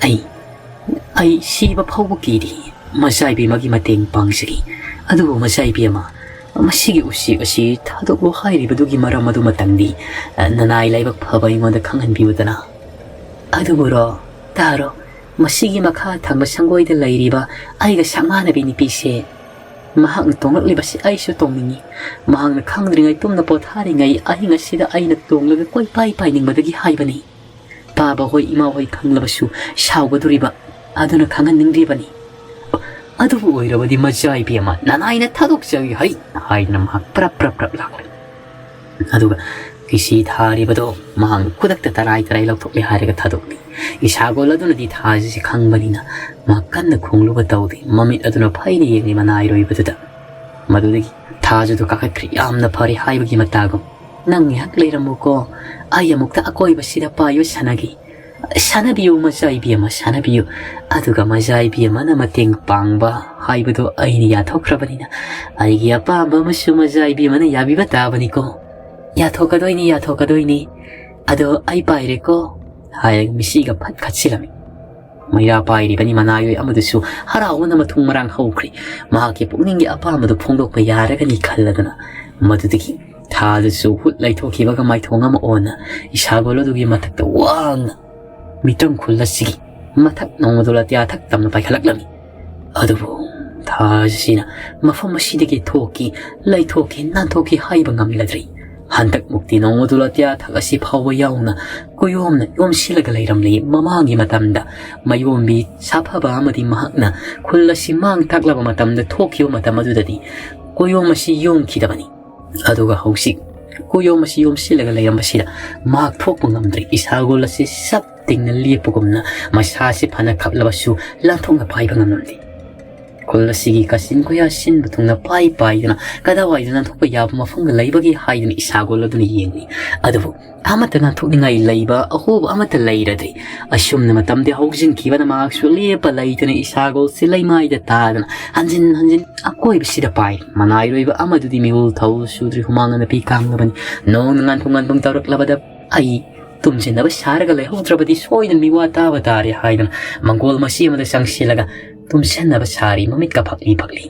ꯑꯩ ꯁꯤꯕ ꯐꯥꯎꯕ ꯀꯤꯔꯤ ꯃꯆꯥ ꯏꯕꯦꯝꯃꯒꯤ ꯃꯇꯦꯡ ꯄꯥꯡꯖꯒꯦ꯫ ꯑꯗꯨꯕꯨ ꯃꯆꯥ ꯏꯕꯦꯝꯃ, ꯃꯁꯤꯒꯤ ꯎꯆꯦꯛ ꯑꯁꯤ ꯊꯥꯗꯣꯛꯂꯣ ꯍꯥꯏꯔꯤꯕꯗꯨꯒꯤ ꯃꯔꯝ ꯑꯗꯨꯃꯇꯪꯗꯤ ꯅꯅꯥꯏ ꯂꯥꯏꯕꯛ ꯐꯕ ꯑꯩꯉꯣꯟꯗ ꯈꯪꯍꯟꯕꯤꯌꯨꯗꯅ꯫ ꯑꯗꯨꯕꯨꯔꯣ, ꯇꯥꯔꯣ, ꯃꯁꯤꯒꯤ ꯃꯈꯥ ꯊꯪꯕ ꯁꯪꯒꯣꯏꯗ ꯂꯩꯔꯤꯕ ꯑꯩꯒ ꯁꯛꯃꯥꯟꯅꯕꯤ ꯅꯨꯄꯤꯁꯦ, ꯃꯍꯥꯛꯅ ꯇꯣꯡꯂꯛꯂꯤꯕꯁꯤ ꯑꯩꯁꯨ ꯇꯣꯡꯅꯤꯡꯉꯤ꯫ ꯃꯍꯥꯛꯅ ꯈꯪꯗ꯭ꯔꯤꯉꯩ ꯇꯨꯝꯅ ꯄꯣꯊꯥꯔꯤꯉꯩ ꯑꯍꯤꯡ ꯑꯁꯤꯗ ꯑꯩꯅ ꯇꯣꯡꯂꯒ ꯀꯣꯏꯄꯥꯏ ꯄꯥꯏꯅꯤꯡꯕꯗꯒꯤ ꯍꯥꯏꯕꯅꯤ꯫ ꯄꯥꯕ ꯍꯣꯏ ꯏꯃꯥ ꯍꯣꯏ ꯈꯪꯂꯕꯁꯨ ꯁꯥꯎꯒꯗꯣꯔꯤꯕ, ꯑꯗꯨꯅ ꯈꯪꯍꯟꯅꯤꯡꯗ꯭ꯔꯤꯕꯅꯤ꯫ ꯑꯗꯨꯕꯨ ꯑꯣꯏꯔꯕꯗꯤ ꯃꯆꯥ ꯏꯕꯦꯝꯃ, ꯅꯅꯥꯏꯅ ꯊꯥꯗꯣꯛꯆꯒꯦ ꯍꯥꯏꯗꯨꯅ ꯃꯍꯥꯛ ꯄ꯭ꯔꯞ ꯂꯥꯛꯂꯤ꯫ ꯑꯗꯨꯒ ꯀꯤꯁꯤ ꯊꯥꯔꯤꯕꯗꯣ ꯃꯍꯥꯛꯅ ꯈꯨꯗꯛꯇ ꯇꯔꯥꯏ ꯂꯧꯊꯣꯛꯂꯦ ꯍꯥꯏꯔꯒ ꯊꯥꯗꯣꯛꯂꯤ꯫ ꯏꯁꯥꯒꯣꯜ ꯑꯗꯨꯅꯗꯤ ꯊꯥꯖꯁꯤ ꯈꯪꯕꯅꯤꯅ ꯃꯍꯥꯛ ꯀꯟꯅ ꯈꯣꯡꯂꯨꯕ ꯇꯧꯗꯦ꯫ ꯃꯃꯤꯠ ꯑꯗꯨꯅ ꯐꯩꯅ ꯌꯦꯡꯂꯤ ꯃꯅꯥꯏꯔꯣꯏꯕꯗꯨꯗ꯫ ꯃꯗꯨꯗꯒꯤ ꯊꯥꯖꯗꯨ ꯀꯥꯈꯠꯈ꯭ꯔꯤ꯫ ꯌꯥꯝꯅ ꯐꯔꯦ ꯍꯥꯏꯕꯒꯤ ꯃꯇꯥꯒꯨꯝ, ꯅꯪ ꯉꯥꯏꯍꯥꯛ ꯂꯩꯔꯝꯃꯨꯀꯣ, ꯑꯩ ꯑꯃꯨꯛꯇ ꯑꯀꯣꯏꯕꯁꯤꯗ ꯄꯥꯏꯕ ꯁꯥꯟꯅꯒꯦ꯫ ꯁꯥꯟꯅꯕꯤꯌꯨ ꯃꯆꯥ ꯏꯕꯦꯝꯃ, ꯁꯥꯟꯅꯕꯤꯌꯨ꯫ ꯑꯗꯨꯒ ꯃꯆꯥ ꯏꯕꯦꯝꯃꯅ ꯃꯇꯦꯡ ꯄꯥꯡꯕ ꯍꯥꯏꯕꯗꯣ ꯑꯩꯅ ꯌꯥꯊꯣꯛꯈ꯭ꯔꯕꯅꯤꯅ ꯑꯩꯒꯤ ꯑꯄꯥꯝꯕ ꯑꯃꯁꯨ ꯃꯆꯥ ꯏꯕꯦꯝꯃꯅ ꯌꯥꯕꯤꯕ ꯇꯥꯕꯅꯤꯀꯣ꯫ ꯌꯥꯊꯣꯛꯀꯗꯣꯏꯅꯤ꯫ ꯑꯗꯣ ꯑꯩ ꯄꯥꯏꯔꯦꯀꯣ ꯍꯥꯏꯔꯒ ꯃꯤꯁꯤꯒ ꯐꯠ ꯈꯠꯆꯤꯜꯂꯝꯃꯤ꯫ ꯃꯩꯔꯥ ꯄꯥꯏꯔꯤꯕꯅꯤ ꯃꯅꯥꯏꯔꯣꯏ ꯑꯃꯗꯨꯁꯨ ꯍꯔꯥꯎꯕꯅ ꯃꯊꯨꯝ ꯃꯔꯥꯡ ꯍꯧꯈ꯭ꯔꯤ꯫ ꯃꯍꯥꯛꯀꯤ ꯄꯨꯛꯅꯤꯡꯒꯤ ꯑꯄꯥꯝꯕꯗꯨ ꯐꯣꯡꯗꯣꯛꯄ ꯌꯥꯔꯒꯅꯤ ꯈꯜꯂꯗꯨꯅ ꯃꯗꯨꯗꯒꯤ ꯊꯥꯗꯨꯁꯨ ꯍꯨꯠ ꯂꯩꯊꯣꯛꯈꯤꯕꯒ ꯃꯥꯏꯊꯣꯡ ꯑꯃ ꯑꯣꯟꯅ ꯏꯁꯥꯒꯣꯜ ꯑꯗꯨꯒꯤ ꯃꯊꯛꯇ ꯋꯥꯡꯅ ꯃꯤꯇ꯭ꯔꯪ ꯈꯨꯜꯂꯁꯤꯒꯤ ꯃꯊꯛ ꯅꯣꯡꯃꯗꯣꯜ ꯑꯇꯤꯌꯥ ꯊꯛ ꯇꯝꯅ ꯄꯥꯏꯈꯠꯂꯛꯂꯝꯃꯤ꯫ ꯑꯗꯨꯕꯨ ꯊꯥꯖꯁꯤꯅ ꯃꯐꯝ ꯑꯁꯤꯗꯒꯤ ꯂꯩꯊꯣꯛꯈꯤ ꯅꯥꯟꯊꯣꯛꯈꯤ ꯍꯥꯏꯕ ꯉꯝꯂꯗ꯭ꯔꯤ꯫ ꯍꯟꯗꯛꯃꯨꯛꯇꯤ ꯅꯣꯡꯃꯗꯣꯜ ꯑꯇꯤꯌꯥ ꯊꯛ ꯑꯁꯤ ꯐꯥꯎꯕ ꯌꯥꯎꯅ ꯀꯨꯌꯣꯝꯅ ꯌꯣꯝꯁꯤꯜꯂꯒ ꯂꯩꯔꯝꯂꯤ꯫ ꯃꯃꯥꯡꯒꯤ ꯃꯇꯝꯗ ꯃꯌꯣꯝꯕꯤ ꯁꯥꯐꯕ ꯑꯃꯗꯤ ꯃꯍꯥꯛꯅ ꯈꯨꯜ ꯑꯁꯤ ꯃꯥꯡ ꯇꯥꯛꯂꯕ ꯃꯇꯝꯗ ꯊꯣꯛꯈꯤꯕ ꯃꯇꯝ ꯑꯗꯨꯗꯗꯤ ꯀꯨꯌꯣꯝ ꯑꯁꯤ ꯌꯣꯝꯈꯤꯗꯕꯅꯤ꯫ ꯑꯗꯨꯒ ꯍꯧꯖꯤꯛ ꯀꯨꯌꯣꯝ ꯑꯁꯤ ꯌꯣꯝꯁꯤꯜꯂꯒ ꯂꯩꯔꯝꯕꯁꯤꯗ ꯃꯍꯥꯛ ꯊꯣꯛꯄ ꯉꯝꯗ꯭ꯔꯤ꯫ ꯏꯁꯥꯒꯣꯜ ꯑꯁꯤ ꯁꯞ ꯇꯤꯡꯅ ꯂꯦꯞꯄꯒꯨꯝꯅ ꯃꯁꯥꯁꯤ ꯐꯅ ꯈꯞꯂꯕꯁꯨ ꯂꯥꯟꯊꯣꯛꯅ ꯄꯥꯏꯕ ꯉꯝꯂꯝꯗꯦ꯫ ꯈꯨꯜ ꯑꯁꯤꯒꯤ ꯀꯥꯆꯤꯟ ꯀꯣꯌꯥ ꯁꯤꯟꯕ ꯊꯨꯡꯅ ꯄꯥꯏꯗꯨꯅ ꯀꯗꯥꯋꯥꯏꯗ ꯅꯥꯟꯊꯣꯛꯄ ꯌꯥꯕ ꯃꯐꯝꯒ ꯂꯩꯕꯒꯦ ꯍꯥꯏꯗꯨꯅ ꯏꯁꯥꯒꯣꯜ ꯑꯗꯨꯅ ꯌꯦꯡꯂꯤ꯫ ꯑꯗꯨꯕꯨ ꯑꯃꯠꯇ ꯅꯥꯟꯊꯣꯛꯅꯤꯡꯉꯥꯏ ꯂꯩꯕ ꯑꯍꯣꯕ ꯑꯃꯠꯇ ꯂꯩꯔꯗ꯭ꯔꯤ꯫ ꯑꯁꯨꯝꯅ ꯃꯇꯝꯗꯤ ꯍꯧꯖꯤꯟꯈꯤꯕꯅ ꯃꯍꯥꯛꯁꯨ ꯂꯦꯞꯄ ꯂꯩꯇꯅ ꯏꯁꯥꯒꯣꯜꯁꯤ ꯂꯩꯃꯥꯏꯗ ꯇꯥꯗꯅ ꯍꯟꯖꯤꯟ ꯑꯀꯣꯏꯕꯁꯤꯗ ꯄꯥꯏꯔꯤ꯫ ꯃꯅꯥꯏꯔꯣꯏꯕ ꯑꯃꯗꯨꯗꯤ ꯃꯤꯍꯨꯜ ꯊꯧ ꯁꯨꯗ꯭ꯔꯤ ꯍꯨꯃꯥꯡꯅ ꯅꯥꯄꯤ ꯀꯥꯡꯂꯕꯅꯤ꯫ ꯅꯣꯡꯅ ꯉꯥꯟꯊꯣꯛ ꯇꯧꯔꯛꯂꯕꯗ ꯑꯩ ꯇꯨꯝꯁꯤꯟꯅꯕ ꯁꯥꯔꯒ ꯂꯩꯍꯧꯗ꯭ꯔꯕꯗꯤ ꯁꯣꯏꯗꯅ ꯃꯤꯋꯥ ꯇꯥꯕ ꯇꯥꯔꯦ ꯍꯥꯏꯗꯨꯅ ꯃꯪꯒꯣꯜ ꯃꯁꯤ ꯑꯃꯗ ꯆꯪꯁꯤꯜꯂꯒ ꯇꯨꯝꯁꯤꯟꯅꯕ ꯁꯥꯔꯤ꯫ ꯃꯃꯤꯠꯀ ꯐꯛꯂꯤ꯫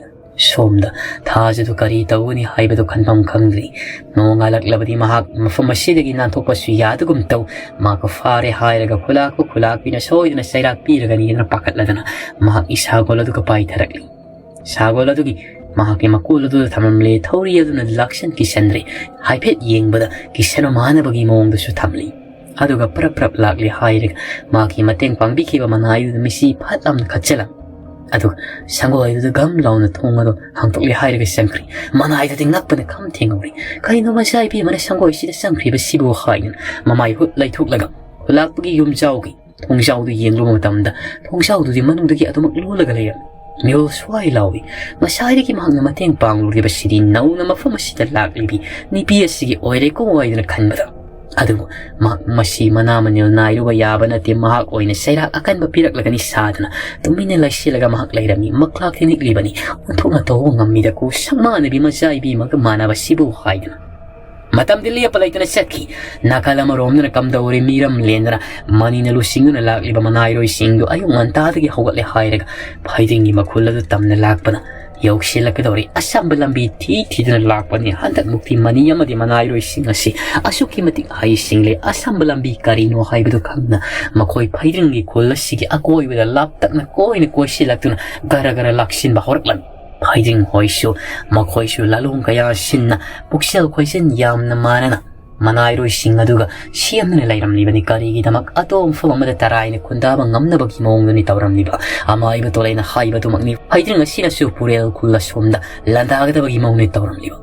ꯁꯣꯝꯗ ꯊꯥꯖꯗꯨ ꯀꯔꯤ ꯇꯧꯒꯅꯤ ꯍꯥꯏꯕꯗꯨ ꯈꯟꯐꯝ ꯈꯪꯗ꯭ꯔꯤ꯫ ꯅꯣꯡꯉꯥꯜꯂꯛꯂꯕꯗꯤ ꯃꯍꯥꯛ ꯃꯐꯝ ꯑꯁꯤꯗꯒꯤ ꯅꯥꯟꯊꯣꯛꯄꯁꯨ ꯌꯥꯗꯒꯨꯝ ꯇꯧ꯫ ꯃꯍꯥꯛꯄꯨ ꯐꯥꯔꯦ ꯍꯥꯏꯔꯒ ꯈꯨꯂꯥꯛꯄꯤꯅ ꯁꯣꯏꯗꯅ ꯆꯩꯔꯥꯛ ꯄꯤꯔꯒꯅꯤꯅ ꯄꯥꯈꯠꯂꯗꯅ ꯃꯍꯥꯛ ꯏꯁꯥꯒꯣꯜ ꯑꯗꯨꯒ ꯄꯥꯏꯊꯔꯛꯂꯤ꯫ ꯏꯁꯥꯒꯣꯜ ꯑꯗꯨꯒꯤ ꯃꯍꯥꯛꯀꯤ ꯃꯀꯣꯜ ꯑꯗꯨꯗ ꯊꯝꯂꯝꯂꯦ ꯊꯧꯔꯤ ꯑꯗꯨꯅ ꯀꯤꯁꯟꯗ꯭ꯔꯦ꯫ ꯍꯥꯏꯐꯦꯠ ꯌꯦꯡꯕꯗ ꯀꯤꯁꯟꯕ ꯃꯥꯟꯅꯕꯒꯤ ꯃꯑꯣꯡꯗꯁꯨ ꯊꯝꯂꯤ꯫ ꯑꯗꯨꯒ ꯄ꯭ꯔꯞ ꯂꯥꯛꯂꯤ ꯍꯥꯏꯔꯒ ꯃꯍꯥꯛꯀꯤ ꯃꯇꯦꯡ ꯄꯥꯡꯕꯤꯈꯤꯕ ꯃꯅꯥꯏꯗꯨꯗ ꯃꯤꯁꯤ ꯐꯠ ꯂꯥꯎꯅ ꯈꯠꯆꯜꯂꯝ꯫ ꯑꯗꯨꯒ ꯁꯪꯒꯣꯏꯗꯨꯗ ꯒꯝ ꯂꯥꯎꯅ ꯊꯣꯡ ꯑꯗꯨ ꯍꯥꯡꯇꯣꯛꯂꯦ ꯍꯥꯏꯔꯒ ꯆꯪꯈ꯭ꯔꯤ꯫ ꯃꯅꯥꯏꯗꯨꯗꯤ ꯉꯛꯄꯅ ꯈꯝ ꯊꯦꯡꯍꯧꯔꯤ꯫ ꯀꯩꯅꯣ ꯃꯆꯥ ꯏꯕꯦꯝꯃꯅ ꯁꯪꯒꯣꯏꯁꯤꯗ ꯆꯪꯈ꯭ꯔꯤꯕꯁꯤꯕꯨ ꯍꯥꯏꯗꯨꯅ ꯃꯃꯥꯏ ꯍꯨꯠ ꯂꯩꯊꯣꯛꯂꯒ ꯈꯨꯂꯥꯛꯄꯒꯤ ꯌꯨꯝꯖꯥꯎꯒꯤ Thongshaudu yenglu matamda thongshaudu di manungdagi adumak lolaga layam mil swai lawi masaidagi mahangna mateng pangluriba sidi nauna mafam asida laklibi nipi asigi oire ko waidana khanbada adu masi mana manil nairuba yaba nate mahak oina sairak akanba piraklagani sadana tumina laisilaga mahak lairami maklak tiniklibani onthokna tawo ngammida ku samana bi masai bi maga manaba sibu haidana matam diliya palaitana setki nakalama romna kamdawri miram lendra manina lusinguna lakliba manairoi singdu ayu ngantadagi hogatle hairaga phaidingi makhuladu tamna lakpana yaukshelakadori asamba lambi thidina lakpani handak mukti mani amadi manairoi singasi asuki matik hai single asamba lambi karino haibudu khangna makhoi phaidingi khulasigi akoi weda laptakna koina koishelaktuna gara gara laksin bahorklan Phaiding hoishu makhoishu lalung kaya sinna puksel khoisen yamna manana manairoi singaduga siamna lairam libani karigi damak atom famamada taraina kundaba ngamna bagi mongni tawram liba amaiba tolaina haiba tumakni phaiding asina su purel kulla somda landaga bagi mongni tawram liba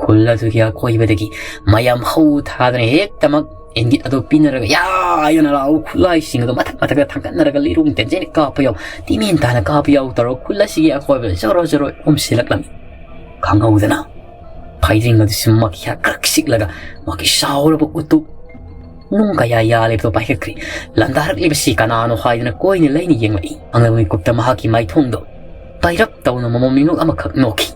kulla tugia koibadagi mayam hau thadane hek tamak Engit atau pinaraga ya ayo nalau kulai sing atau matak matak tangkat naraga lirung tenjeni kapayaw diminta na kapayaw taro kulai sigi ako ay zoro zoro silak lami kangau dana paiding na disimmak ya kraksik laga makisaw na utuk nung kaya yalip to pakikri landarak libasi kanano hay na koy nilay ni yang mai ang nami kupta mahaki may tungdo pairak taw na mamamino amakak noki